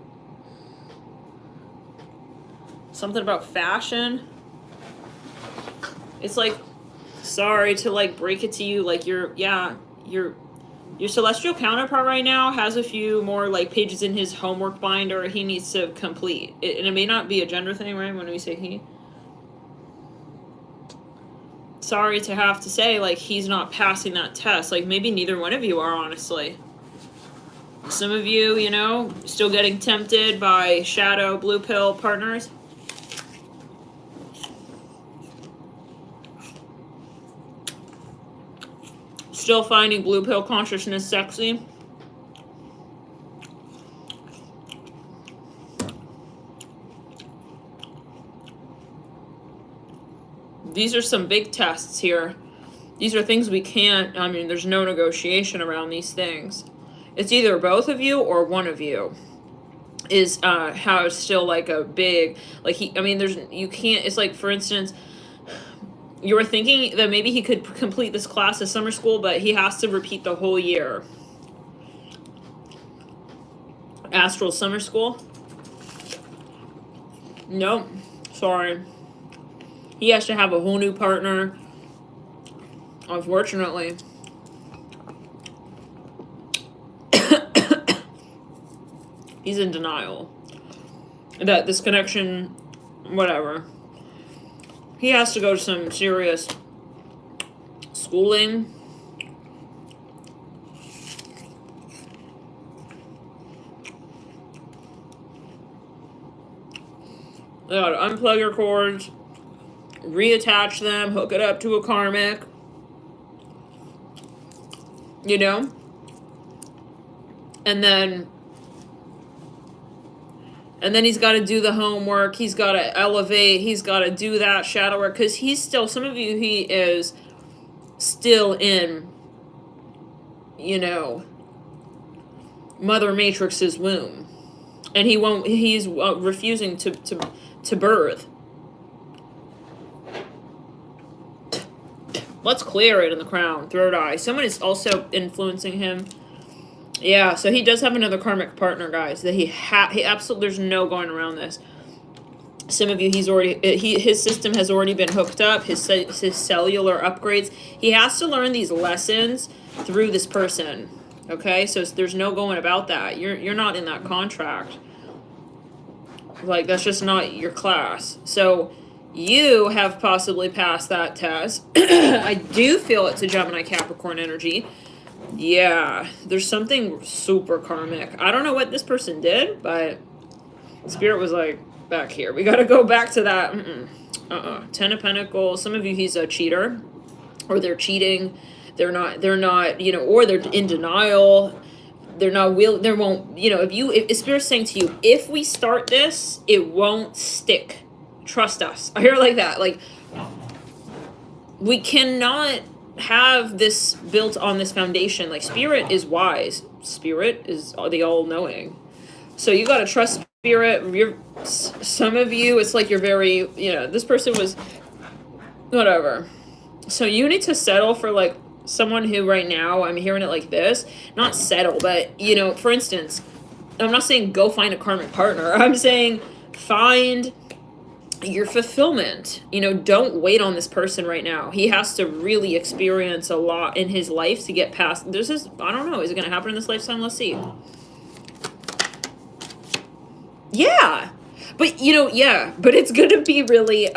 Something about fashion. It's like, sorry to like break it to you, like your celestial counterpart right now has a few more like pages in his homework binder he needs to complete. And it may not be a gender thing, right, when we say he. Sorry to have to say, like, he's not passing that test. Like, maybe neither one of you are, honestly. Some of you, still getting tempted by shadow blue pill partners. Still finding blue pill consciousness sexy. These are some big tests here. These are things we can't, I mean, there's no negotiation around these things. It's either both of you or one of you is how it's still like a big, like he, I mean, there's, you can't, it's like, for instance, you were thinking that maybe he could complete this class of summer school, but he has to repeat the whole year. Astral summer school? Nope. Sorry. He has to have a whole new partner. Unfortunately. He's in denial. That this connection, whatever. He has to go to some serious schooling. You gotta unplug your cords, reattach them, hook it up to a karmic. You know? And then he's got to do the homework. He's got to elevate. He's got to do that shadow work. Because he's still, some of you, he is still in, you know, Mother Matrix's womb. And he won't, he's refusing to birth. Let's clear it in the crown, third eye. Someone is also influencing him. Yeah, so he does have another karmic partner, guys. That he absolutely, there's no going around this. Some of you, his system has already been hooked up. His cellular upgrades. He has to learn these lessons through this person. Okay, so there's no going about that. You're not in that contract. Like, that's just not your class. So you have possibly passed that test. I do feel it's a Gemini Capricorn energy. Yeah, there's something super karmic. I don't know what this person did, but Spirit was like, back here. We got to go back to that. Ten of Pentacles. Some of you, he's a cheater, or they're cheating. They're not, you know, or they're in denial. There won't, you know, if Spirit's saying to you, if we start this, it won't stick. Trust us. I hear it like that. Like, we cannot have this built on this foundation. Like, Spirit is wise. Spirit is the all-knowing. So you got to trust Spirit. Some of you, it's like you're very, you know, this person was whatever. So you need to settle for, like, someone who right now, I'm hearing it like this, not settle, but, you know, for instance, I'm not saying go find a karmic partner. I'm saying find your fulfillment. You know, don't wait on this person right now. He has to really experience a lot in his life to get past. This is, I don't know, is it going to happen in this lifetime? Let's see. Yeah. But, you know, yeah. But it's going to be really,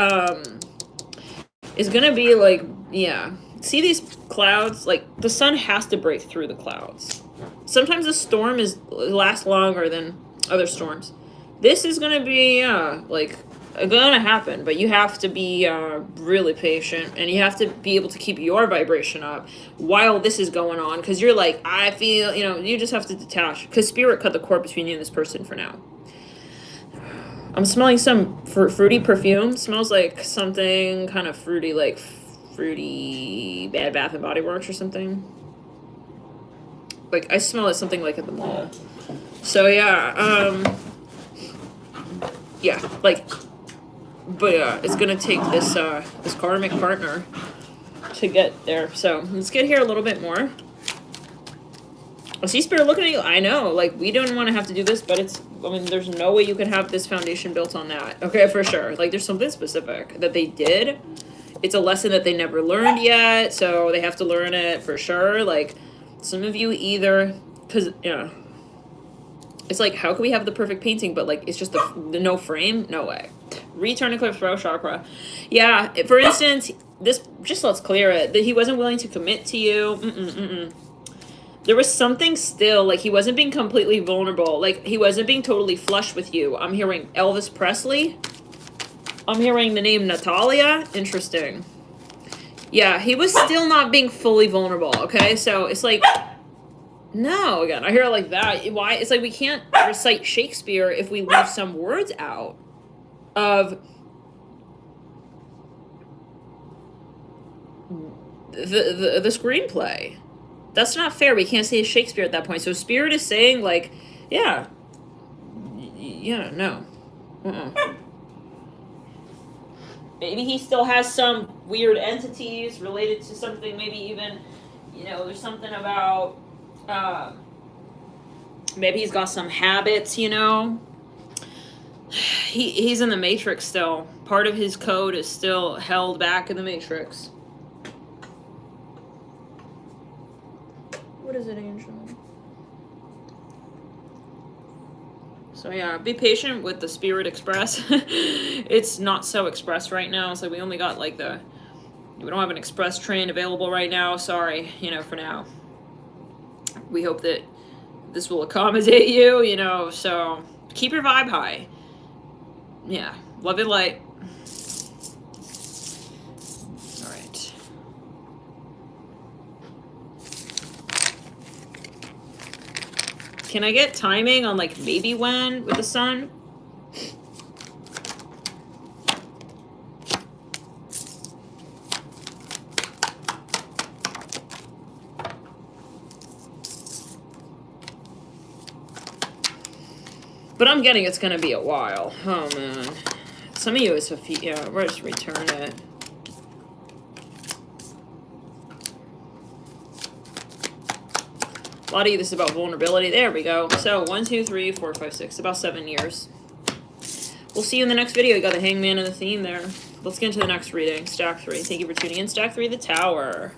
it's going to be like, yeah. See these clouds? Like, the sun has to break through the clouds. Sometimes a storm lasts longer than other storms. This is going to be, like, gonna happen, but you have to be really patient, and you have to be able to keep your vibration up while this is going on, because you're like, I feel, you know, you just have to detach, because Spirit cut the cord between you and this person for now. I'm smelling some fruity perfume. Smells like something kind of fruity, like fruity Bad Bath and Body Works or something. Like, I smell it something like at the mall. So yeah, yeah, like, but it's gonna take this this karmic partner to get there. So let's get here a little bit more. I see Spirit looking at you. I know, like, we don't want to have to do this, but it's, I mean, there's no way you can have this foundation built on that. Okay, for sure. Like, there's something specific that they did. It's a lesson that they never learned yet, so they have to learn it for sure. Like, some of you either, because, yeah, it's like, how can we have the perfect painting, but, like, it's just the no frame? No way. Return eclipse throat chakra. Yeah, for instance, this, just let's clear it, that he wasn't willing to commit to you. There was something still, like, he wasn't being completely vulnerable. Like, he wasn't being totally flush with you. I'm hearing Elvis Presley. I'm hearing the name Natalia. Interesting. Yeah, he was still not being fully vulnerable, okay? So it's like, no, again, I hear it like that. Why? It's like we can't recite Shakespeare if we leave some words out of the screenplay. That's not fair. We can't say Shakespeare at that point. So Spirit is saying, like, yeah. Yeah, no. Maybe he still has some weird entities related to something, maybe even, you know, there's something about, maybe he's got some habits, you know. He's in the Matrix still. Part of his code is still held back in the Matrix. What is it, Angel? So yeah, be patient with the Spirit Express. It's not so express right now. So we only got like we don't have an express train available right now. Sorry, you know, for now. We hope that this will accommodate you, you know, so keep your vibe high. Yeah, love it light. All right. Can I get timing on like maybe when with the sun? But I'm getting it's gonna be a while. Oh man. Some of you is yeah, we'll just return it. A lot of you, this is about vulnerability. There we go. So 1, 2, 3, 4, 5, 6, about 7 years. We'll see you in the next video. You got the Hangman and the theme there. Let's get into the next reading. Stack 3. Thank you for tuning in. Stack 3, the Tower.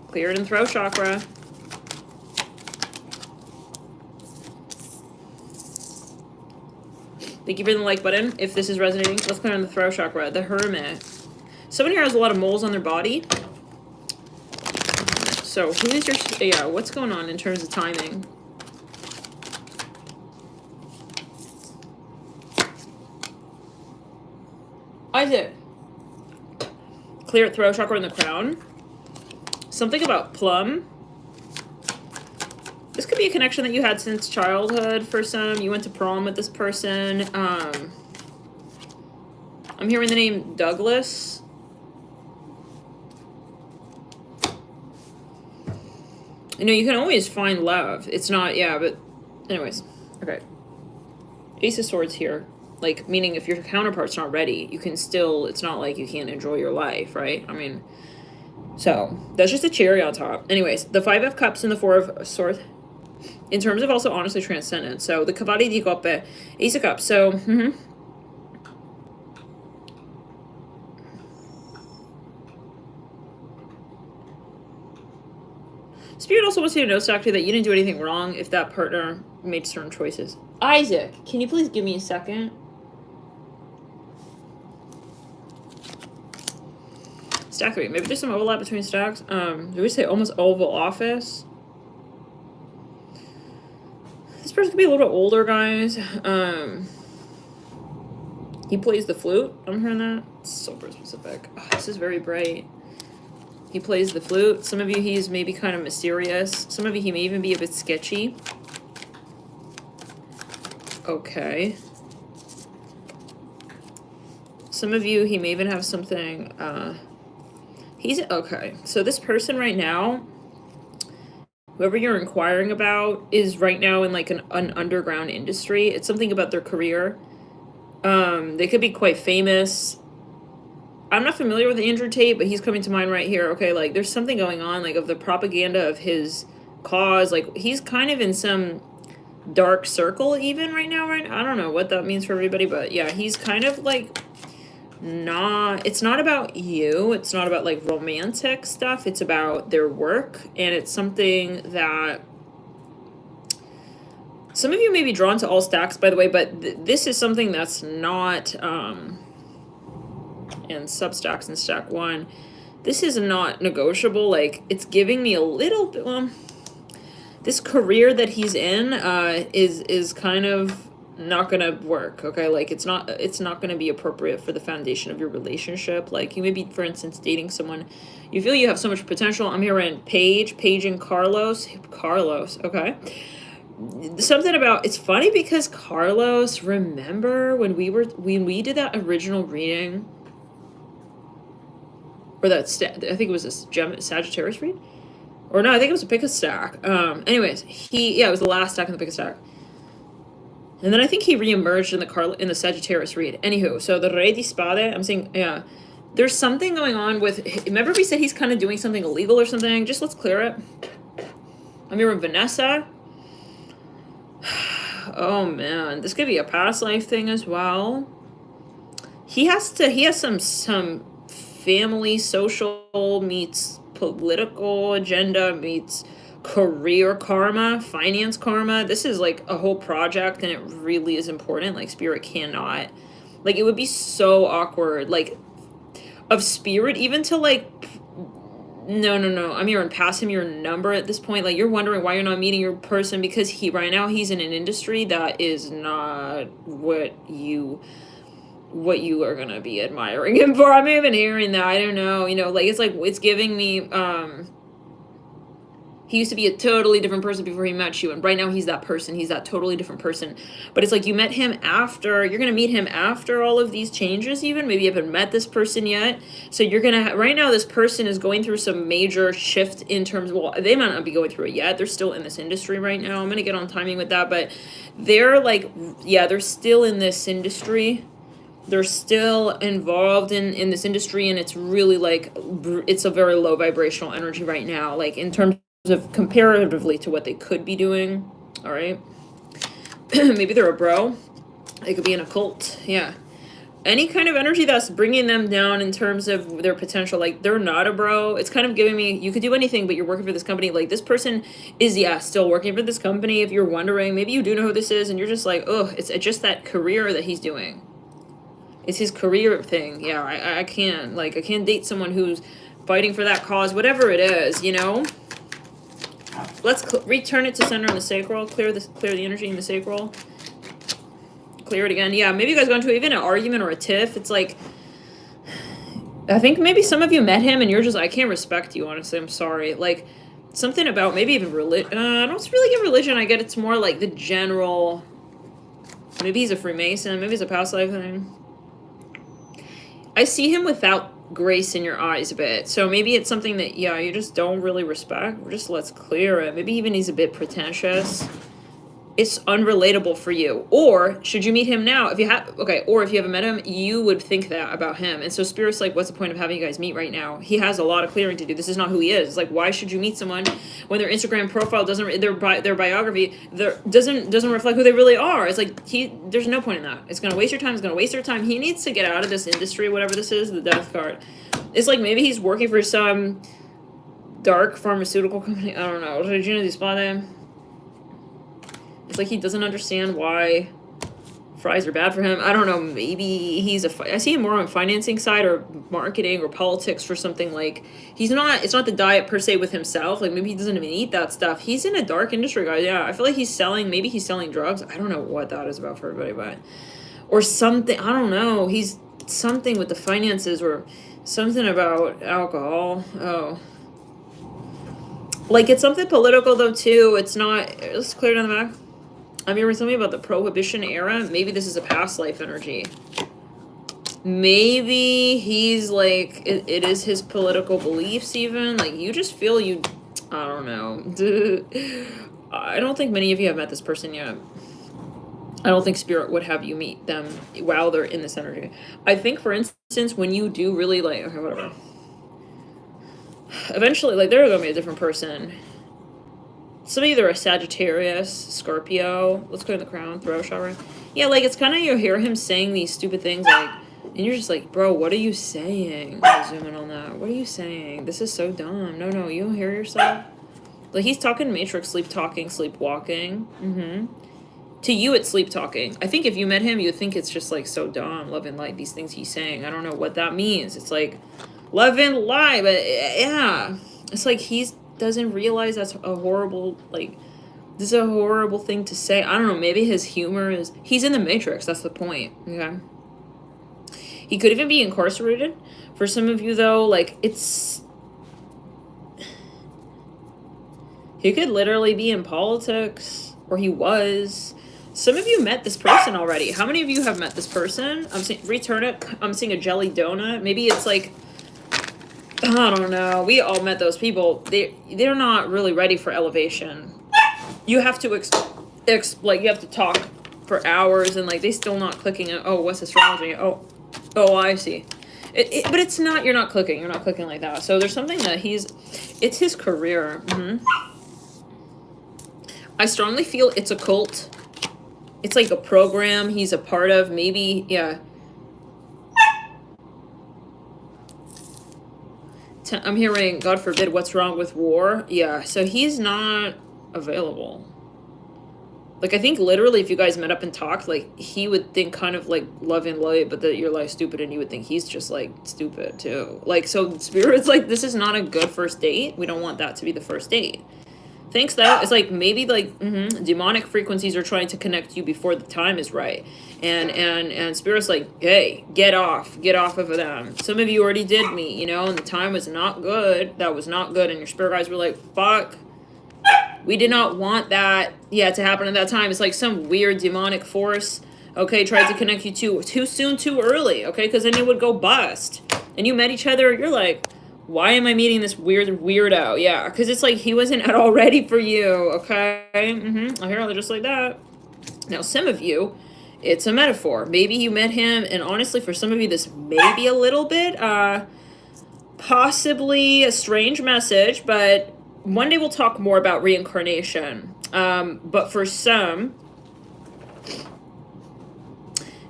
Clear it in throat chakra. Thank you for the like button. If this is resonating, let's clear on the throat chakra. The Hermit. Someone here has a lot of moles on their body. So who is your, yeah, what's going on in terms of timing? Isaac. Clear throat chakra in the crown. Something about plum. This could be a connection that you had since childhood for some. You went to prom with this person. I'm hearing the name Douglas. You know, you can always find love. It's not, yeah, but anyways. Okay. Ace of Swords here. Like, meaning if your counterpart's not ready, you can still, it's not like you can't enjoy your life, right? I mean, so that's just a cherry on top. Anyways, the 5 of Cups and the 4 of Swords. In terms of also honestly transcendent. So the Cavaliere di Coppe, Ace of Cups. So, Spirit also wants you to know, Sakti, that you didn't do anything wrong if that partner made certain choices. Isaac, can you please give me a second? Stack 3. Maybe there's some overlap between stacks. Do we say almost Oval Office? This person could be a little bit older, guys. He plays the flute. I'm hearing that. It's super specific. Oh, this is very bright. He plays the flute. Some of you, he's maybe kind of mysterious. Some of you, he may even be a bit sketchy. Okay. Some of you, he may even have something, he's, okay. So this person right now, whoever you're inquiring about, is right now in like an underground industry. It's something about their career. They could be quite famous. I'm not familiar with Andrew Tate, but he's coming to mind right here. Okay, like there's something going on, like of the propaganda of his cause. Like he's kind of in some dark circle even right now, right? I don't know what that means for everybody, but yeah, he's kind of like it's not about you. It's not about like romantic stuff. It's about their work, and it's something that some of you may be drawn to all stacks, by the way, but this is something that's not, and substacks in stack 1, this is not negotiable. Like it's giving me a little bit, this career that he's in is kind of not gonna work. Okay, like it's not gonna be appropriate for the foundation of your relationship. Like you may be, for instance, dating someone you feel you have so much potential. I'm hearing Paige and Carlos, okay. Something about, it's funny because Carlos, remember when we did that original reading, Or I think it was a Sagittarius read? Or no, I think it was a pick a stack. Anyways, it was the last stack in the pick a stack. And then I think he reemerged in the Sagittarius read. Anywho, so the Re di Spade, I'm saying, yeah, there's something going on with, remember we said he's kind of doing something illegal or something? Just let's clear it. I'm here with Vanessa. Oh man, this could be a past life thing as well. He has some family, social meets political agenda meets career karma, finance karma. This is like a whole project and it really is important. Like spirit cannot, like it would be so awkward, like of spirit even to like, no, I'm here and pass him your number at this point. Like you're wondering why you're not meeting your person because right now he's in an industry that is not what you are gonna be admiring him for. I'm even hearing that. I don't know, like it's giving me he used to be a totally different person before he met you, and right now he's that person. He's that totally different person. But it's like you met him after, you're going to meet him after all of these changes even. Maybe you haven't met this person yet. So you're going to, right now this person is going through some major shift in terms of, well, they might not be going through it yet. They're still in this industry right now. I'm going to get on timing with that. But they're like, yeah, they're still in this industry. They're still involved in this industry, and it's really like, it's a very low vibrational energy right now, like in terms of comparatively to what they could be doing. All right. Maybe they're a bro. They could be in a cult. Yeah. Any kind of energy that's bringing them down in terms of their potential. Like they're not a bro. It's kind of giving me, you could do anything, but you're working for this company. Like this person is, yeah, still working for this company. If you're wondering, maybe you do know who this is and you're just like, oh, it's just that career that he's doing. It's his career thing. Yeah. I can't date someone who's fighting for that cause, whatever it is, Let's return it to center in the sacral. Clear the energy in the sacral. Clear it again. Yeah, maybe you guys got into even an argument or a tiff. It's like, I think maybe some of you met him and you're just, I can't respect you, honestly. I'm sorry. Like, something about maybe even religion. I don't really get religion. I get it's more like the general. Maybe he's a Freemason. Maybe it's a past life thing. I see him without grace in your eyes a bit. So maybe it's something that, yeah, you just don't really respect. Just let's clear it. Maybe even he's a bit pretentious. It's unrelatable for you. Or should you meet him now? Or if you haven't met him, you would think that about him. And so Spirit's like, what's the point of having you guys meet right now? He has a lot of clearing to do. This is not who he is. Like, why should you meet someone when their Instagram profile their biography doesn't reflect who they really are? It's like, there's no point in that. It's going to waste your time. It's going to waste their time. He needs to get out of this industry, whatever this is, the death card. It's like maybe he's working for some dark pharmaceutical company. I don't know. Regina di Spade. It's like he doesn't understand why fries are bad for him. I don't know. Maybe I see him more on financing side or marketing or politics for something. Like it's not the diet per se with himself. Like maybe he doesn't even eat that stuff. He's in a dark industry, guys. Yeah, I feel like maybe he's selling drugs. I don't know what that is about for everybody, but, or something. I don't know. He's something with the finances or something about alcohol. Oh. Like it's something political though too. It's not, let's clear it on the back. I'm hearing something about the Prohibition era. Maybe this is a past life energy. Maybe he's like, it is his political beliefs even. Like, you just feel I don't know. I don't think many of you have met this person yet. I don't think Spirit would have you meet them while they're in this energy. I think, for instance, when you do really like, okay, whatever. Eventually, like, they're going to be a different person. Some of you are a Sagittarius, Scorpio. Let's go in the crown, throw chakra. Yeah, like, it's kind of, you hear him saying these stupid things, like, and you're just like, bro, what are you saying? I'll zoom in on that. What are you saying? This is so dumb. No, you don't hear yourself? Like, he's talking Matrix, sleep talking, sleepwalking. To you, it's sleep talking. I think if you met him, you'd think it's just, like, so dumb, love and light, these things he's saying. I don't know what that means. It's like, love and light, but, yeah. It's like doesn't realize that's a horrible, like, this is a horrible thing to say. I don't know, maybe his humor is, he's in the Matrix, that's the point, okay? He could even be incarcerated. For some of you, though, like, he could literally be in politics, or he was. Some of you met this person already. How many of you have met this person? I'm seeing, return it, I'm seeing a jelly donut. Maybe it's like, I don't know. We all met those people. They're not really ready for elevation. You have to like you have to talk for hours, and like they still not clicking. Oh, what's astrology? Oh, I see. But it's not. You're not clicking. You're not clicking like that. So there's something that it's his career. I strongly feel it's a cult. It's like a program he's a part of. Maybe, yeah. I'm hearing, God forbid, what's wrong with war? Yeah, so he's not available. Like, I think literally if you guys met up and talked, like, he would think kind of like love and light, but that you're like stupid, and you would think he's just like stupid too. Like, so Spirit's like, this is not a good first date. We don't want that to be the first date. Thanks though. It's like maybe like demonic frequencies are trying to connect you before the time is right. And Spirit's like, hey, get off of them. Some of you already did meet, you know, and the time was not good. That was not good. And your spirit guys were like, fuck, we did not want that, yeah, to happen at that time. It's like some weird demonic force, okay, tried to connect you too soon, too early, okay, because then it would go bust. And you met each other, you're like, why am I meeting this weirdo? Yeah, because it's like he wasn't at all ready for you, okay? I hear it just like that. Now, some of you, it's a metaphor. Maybe you met him, and honestly, for some of you, this may be a little bit, possibly a strange message, but one day we'll talk more about reincarnation. But for some,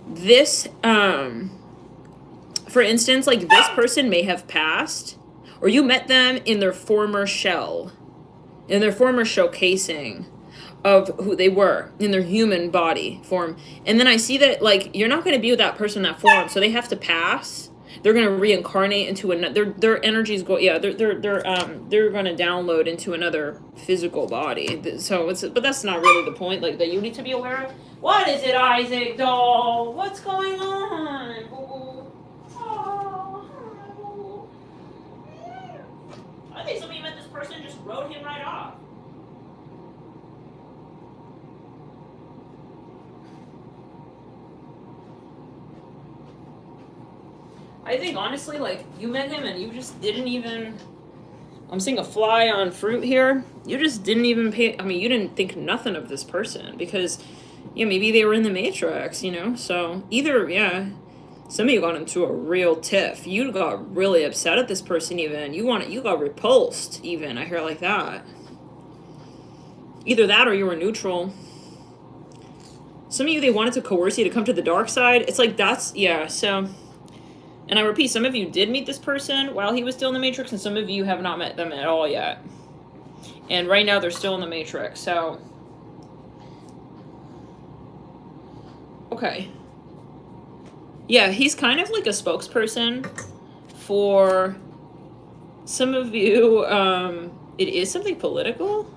this, for instance, like this person may have passed, or you met them in their former shell, in their former showcasing of who they were in their human body form. And then I see that, like, you're not going to be with that person in that form, so they have to pass. They're going to reincarnate into another. Their energies go. Yeah, they're going to download into another physical body. So but that's not really the point. Like, that you need to be aware of. What is it, Isaac doll? What's going on? I think somebody met this person and just wrote him right off. I think honestly, like, you met him and you just didn't even, I'm seeing a fly on fruit here. You just didn't even you didn't think nothing of this person because, yeah, maybe they were in the Matrix, you know? So either, yeah, some of you got into a real tiff. You got really upset at this person even. You got repulsed even. I hear like that. Either that or you were neutral. Some of you, they wanted to coerce you to come to the dark side. It's like that's, yeah, so. And I repeat, some of you did meet this person while he was still in the Matrix, and some of you have not met them at all yet. And right now they're still in the Matrix, so. Okay. Yeah, he's kind of like a spokesperson for some of you. It is something political.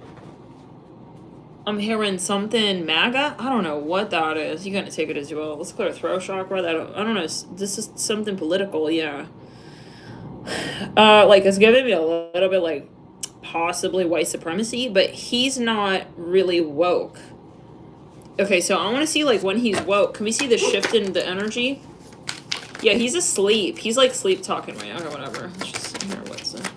I'm hearing something MAGA. I don't know what that is. You're gonna take it as well. Let's clear throat chakra. I don't know. This is something political. Yeah. Like it's giving me a little bit like possibly white supremacy, but he's not really woke. Okay, so I want to see like when he's woke. Can we see the shift in the energy? Yeah, he's asleep. He's like sleep talking right now or whatever. Let's just hear what's that.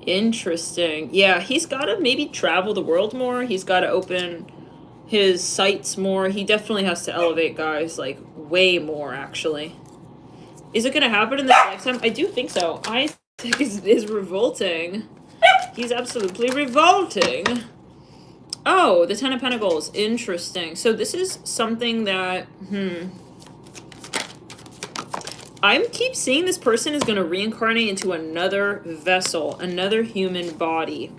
Interesting. Yeah, he's got to maybe travel the world more. He's got to open his sights more. He definitely has to elevate, guys, like way more, actually. Is it going to happen in this lifetime? I do think so. Isaac is revolting. He's absolutely revolting. Oh, the Ten of Pentacles. Interesting. So this is something that, I keep seeing this person is going to reincarnate into another vessel, another human body.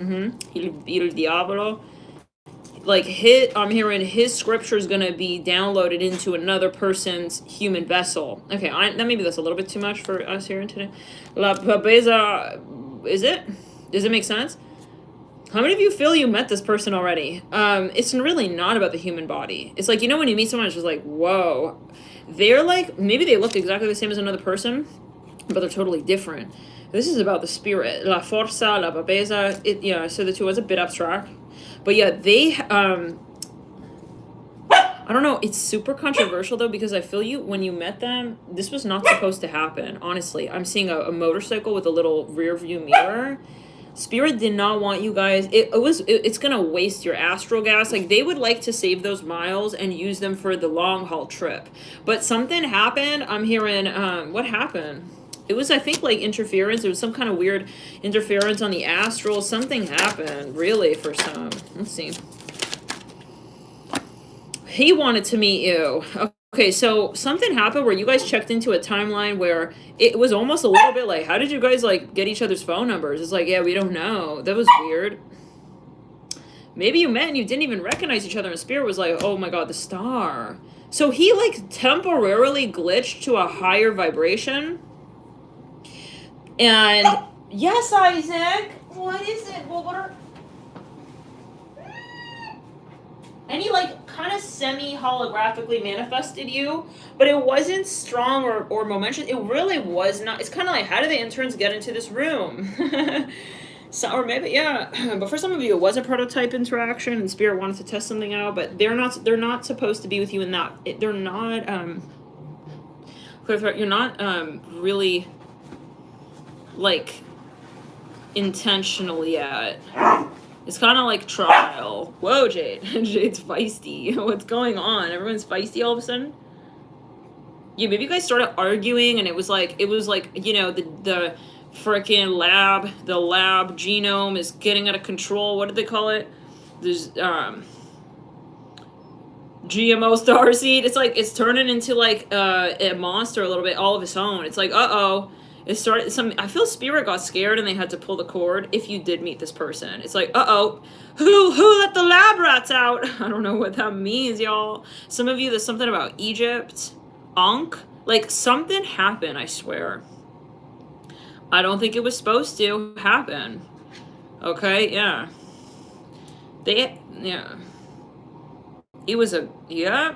Il Diablo. Like, I'm hearing his scripture is going to be downloaded into another person's human vessel. Okay, maybe that's a little bit too much for us here today. La Pabeza, is it? Does it make sense? How many of you feel you met this person already? It's really not about the human body. It's like, you know, when you meet someone, it's just like, whoa. They're like, maybe they look exactly the same as another person, but they're totally different. This is about the spirit. La Forza, La Babeza. Yeah, so the two was a bit abstract. But yeah, I'm I don't know, it's super controversial though, because I feel you, when you met them, this was not supposed to happen, honestly. I'm seeing a motorcycle with a little rear view mirror. Spirit did not want you guys, it's gonna waste your astral gas. Like, they would like to save those miles and use them for the long haul trip. But something happened, I'm hearing, what happened? It was, I think, like, interference. There was some kind of weird interference on the astral. Something happened, really, for some. Let's see. He wanted to meet you. Okay, so something happened where you guys checked into a timeline where it was almost a little bit like, how did you guys, like, get each other's phone numbers? It's like, yeah, we don't know. That was weird. Maybe you met and you didn't even recognize each other, and Spirit was like, oh my god, the star. So he, like, temporarily glitched to a higher vibration. And, yes, Isaac, what is it? Well, what are... And he, like, kind of semi-holographically manifested you, but it wasn't strong or momentous. It really was not. It's kind of like, how did the interns get into this room? So, or maybe, yeah. But for some of you, it was a prototype interaction, and Spirit wanted to test something out, but they're not supposed to be with you in that. They're not, you're not, really, like, intentional yet. It's kind of like trial. Whoa, Jade. Jade's feisty. What's going on? Everyone's feisty all of a sudden? Yeah, maybe you guys started arguing, and it was like, you know, the freaking lab genome is getting out of control. What did they call it? There's, GMO starseed. It's like, it's turning into, like, a monster a little bit, all of its own. It's like, uh-oh. It started, I feel Spirit got scared and they had to pull the cord if you did meet this person. It's like, uh-oh, who let the lab rats out? I don't know what that means, y'all. Some of you, there's something about Egypt, Ankh. Like, something happened, I swear. I don't think it was supposed to happen. Okay, yeah. Yeah. It was yeah.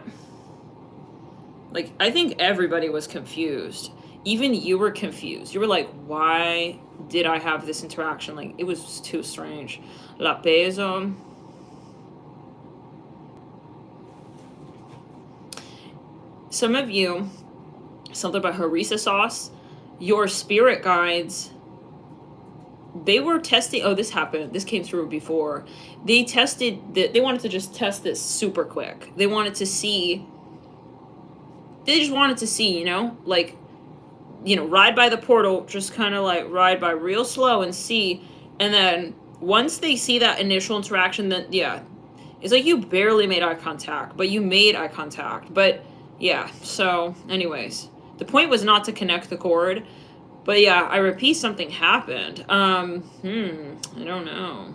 Like, I think everybody was confused. Even you were confused. You were like, why did I have this interaction? Like, it was too strange. La peso. Some of you, something about harissa sauce, your spirit guides, they were testing, oh, this happened, this came through before. They wanted to just test this super quick. They just wanted to see, you know, like, you know, ride by the portal, just kind of like ride by real slow and see. And then once they see that initial interaction, then, yeah, it's like you barely made eye contact, but you made eye contact. But yeah, so anyways, the point was not to connect the cord. But yeah, I repeat, something happened. I don't know.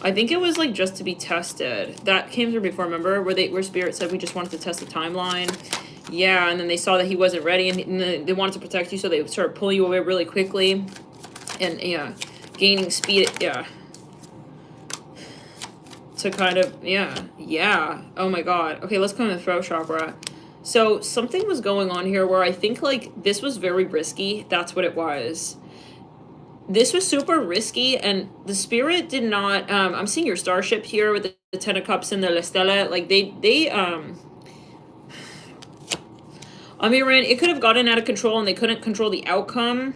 I think it was like just to be tested. That came through before, remember? Where Spirit said we just wanted to test the timeline. Yeah, and then they saw that he wasn't ready, and they wanted to protect you, so they started pulling you away really quickly. And yeah, gaining speed, yeah. To kind of, yeah. Oh my god. Okay, let's come to the throat chakra. So something was going on here where I think, like, this was very risky. That's what it was. This was super risky, and the Spirit did not, I'm seeing your starship here with the Ten of Cups and the La Stella. Like, I mean, it could have gotten out of control, and they couldn't control the outcome.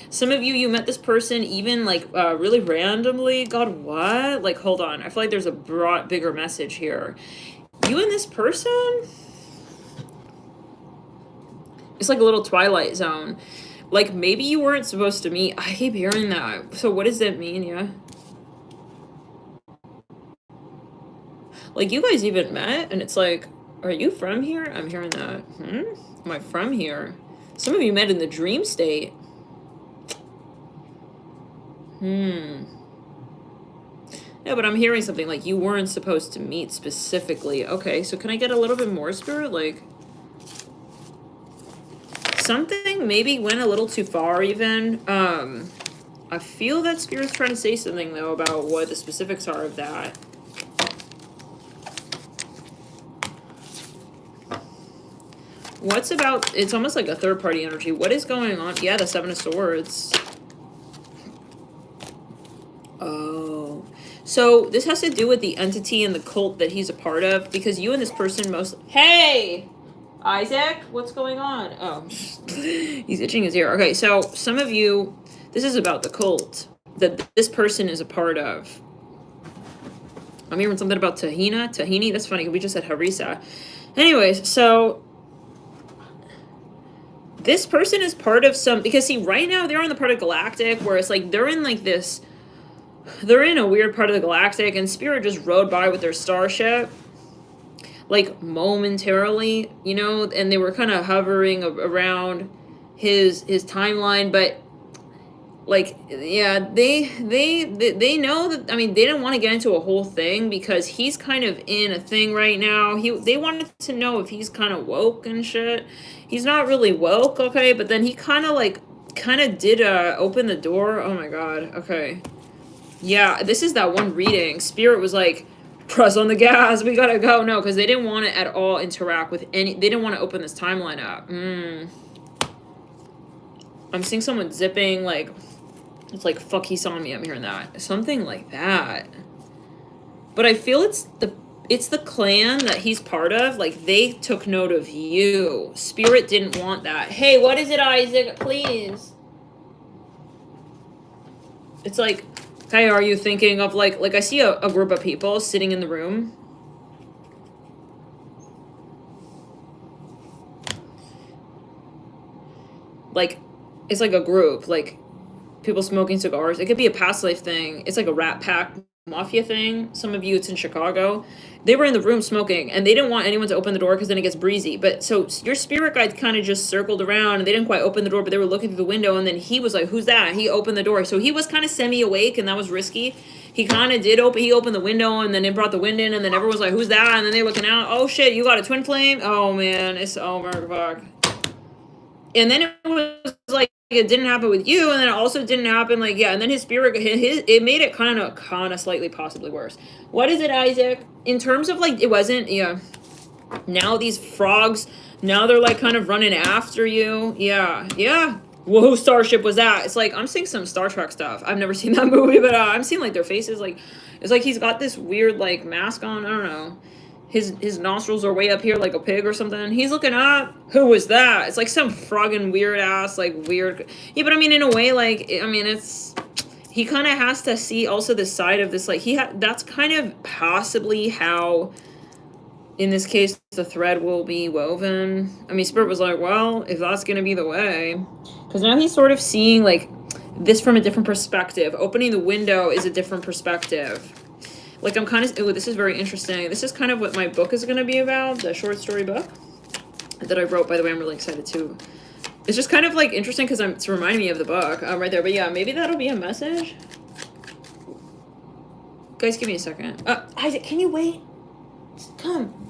Some of you met this person even, like, really randomly. God, what? Like, hold on. I feel like there's a bigger message here. You and this person? It's like a little Twilight Zone. Like, maybe you weren't supposed to meet. I keep hearing that. So what does that mean, yeah? Like, you guys even met, and it's like, are you from here? I'm hearing that. Am I from here? Some of you met in the dream state. Yeah, but I'm hearing something like you weren't supposed to meet specifically. Okay, so can I get a little bit more, Spirit? Like, something maybe went a little too far even. I feel that Spirit's trying to say something, though, about what the specifics are of that. What's about, it's almost like a third-party energy. What is going on? Yeah, the Seven of Swords. Oh. So this has to do with the entity and the cult that he's a part of, because you and this person Hey! Isaac? What's going on? Oh, he's itching his ear. Okay, so some of you, this is about the cult that this person is a part of. I'm hearing something about tahini. That's funny. We just said harissa. Anyways, so this person is part of because see, right now they're on the part of galactic, where it's like they're in a weird part of the galactic, and Spirit just rode by with their starship, like momentarily, you know, and they were kind of hovering around his timeline, but like, yeah, they know that, I mean, they didn't want to get into a whole thing because he's kind of in a thing right now. They wanted to know if he's kind of woke and shit. He's not really woke, okay, but then he kind of did open the door. Oh my god, okay. Yeah, this is that one reading. Spirit was like, press on the gas, we gotta go. No, because they didn't want to at all interact with they didn't want to open this timeline up. I'm seeing someone zipping, like, it's like, fuck, he saw me. I'm hearing that. Something like that. But I feel it's the clan that he's part of. Like, they took note of you. Spirit didn't want that. Hey, what is it, Isaac? Please. It's like, hey, are you thinking of, like I see a group of people sitting in the room. Like, it's like a group, like, people smoking cigars. It could be a past life thing. It's like a Rat Pack mafia thing. Some of you, it's in Chicago. They were in the room smoking, and they didn't want anyone to open the door because then it gets breezy. But so your spirit guide kind of just circled around, and they didn't quite open the door, but they were looking through the window, and then he was like, who's that? He opened the door. So he was kind of semi-awake, and that was risky. He kind of did he opened the window, and then it brought the wind in, and then everyone was like, who's that? And then they're looking out. Oh, shit, you got a twin flame? Oh, man. Oh, my fuck. And then it was like, it didn't happen with you, and then it also didn't happen, like, yeah, and then his spirit, it made it kind of slightly possibly worse. What is it, Isaac? In terms of, like, it wasn't, yeah. Now these frogs, now they're, like, kind of running after you. Yeah. Well, whose starship was that? It's like, I'm seeing some Star Trek stuff. I've never seen that movie, but I'm seeing, like, their faces, like, it's like he's got this weird, like, mask on, I don't know. His nostrils are way up here like a pig or something. He's looking up. Who was that? It's like some frogging weird ass, like, weird. Yeah, but I mean, in a way, like, I mean, it's, he kind of has to see also the side of this, like, that's kind of possibly how, in this case, the thread will be woven. I mean, Spirit was like, well, if that's going to be the way. Because now he's sort of seeing, like, this from a different perspective. Opening the window is a different perspective. Like, I'm kind of, this is very interesting. This is kind of what my book is going to be about, the short story book that I wrote, by the way. I'm really excited too. It's just kind of, like, interesting because it's reminding me of the book right there. But yeah, maybe that'll be a message. Guys, give me a second. Isaac, can you wait? Come.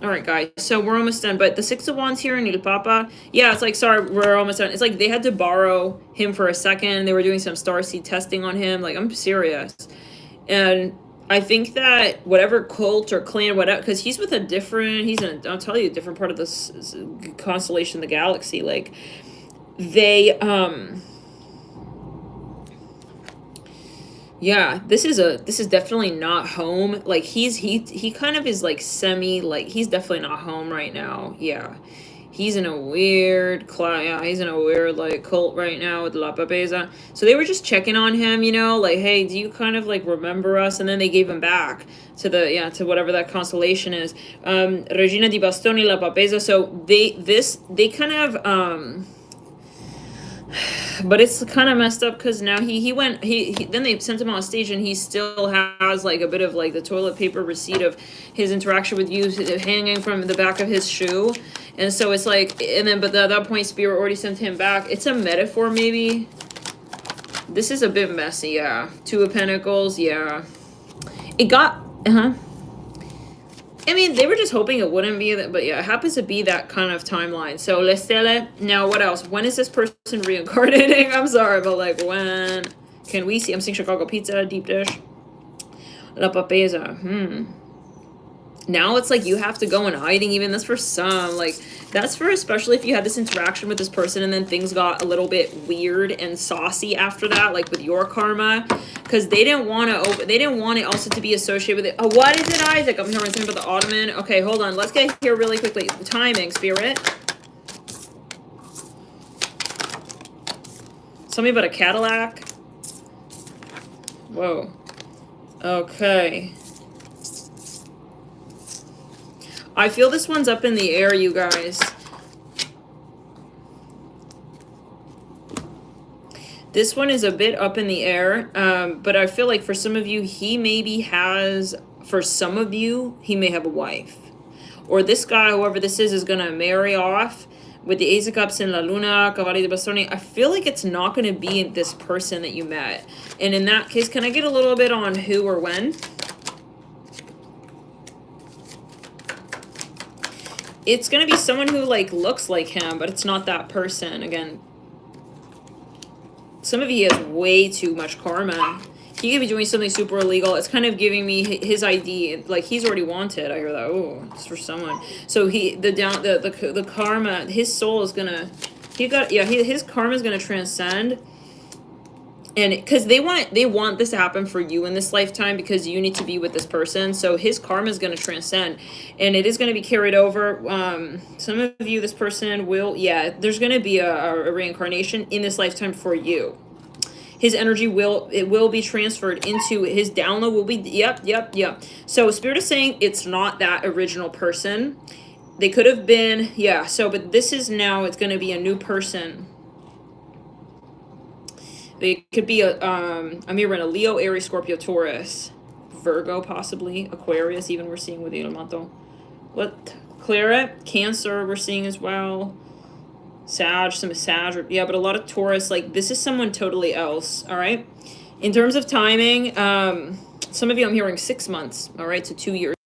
All right, guys. So we're almost done. But the Six of Wands here in Il Papa. Yeah, it's like, sorry, we're almost done. It's like they had to borrow him for a second. They were doing some starseed testing on him. Like, I'm serious. And I think that whatever cult or clan, whatever, because he's with a different, I'll tell you, a different part of this constellation, the galaxy. Like, they, yeah, this is definitely not home. Like, he kind of is, like, like, he's definitely not home right now. Yeah. He's in a weird like, cult right now with La Papeza. So they were just checking on him, you know, like, hey, do you kind of, like, remember us? And then they gave him back to whatever that constellation is. Regina di Bastoni, La Papeza. So they kind of, but it's kind of messed up because now he went, then they sent him on stage, and he still has, like, a bit of, like, the toilet paper receipt of his interaction with you hanging from the back of his shoe. And so it's like, and then, but at that point, Spirit already sent him back. It's a metaphor, maybe. This is a bit messy, yeah. Two of Pentacles, yeah. It got, I mean, they were just hoping it wouldn't be that, but yeah, it happens to be that kind of timeline. So, Le Stelle. Now, what else? When is this person reincarnating? I'm sorry, but, like, when can we see? I'm seeing Chicago Pizza, Deep Dish. La Papeza. Now it's like you have to go in hiding. Even that's for some, like that's for especially if you had this interaction with this person and then things got a little bit weird and saucy after that, like with your karma, because they didn't want to they didn't want it also to be associated with it. Oh, what is it, Isaac? I'm hearing something about the Ottoman. Okay, hold on, let's get here really quickly. Timing, Spirit. Something about a Cadillac. Whoa. Okay. I feel this one's up in the air, you guys. This one is a bit up in the air, but I feel like for some of you, he maybe has, for some of you, he may have a wife. Or this guy, whoever this is going to marry off with the Ace of Cups and La Luna, Cavalli de Bastoni. I feel like it's not going to be this person that you met. And in that case, can I get a little bit on who or when? It's going to be someone who, like, looks like him, but it's not that person. Again, some of you has way too much karma. He could be doing something super illegal. It's kind of giving me his ID. Like, he's already wanted. I hear that. Oh, it's for someone. So the karma, his soul is going to, his karma is going to transcend. And because they want this to happen for you in this lifetime, because you need to be with this person. So his karma is going to transcend, and it is going to be carried over. Some of you, this person will, there's going to be a reincarnation in this lifetime for you. His energy will be transferred into his download. Will be yep. So Spirit is saying it's not that original person. They could have been, So, but this is now. It's going to be a new person. They could be I'm hearing a Leo, Aries, Scorpio, Taurus, Virgo, possibly Aquarius. Even we're seeing with Elemental. What? Claret, Cancer. We're seeing as well. Some Sag, but a lot of Taurus. Like, this is someone totally else. All right. In terms of timing, some of you I'm hearing 6 months. All right, to 2 years.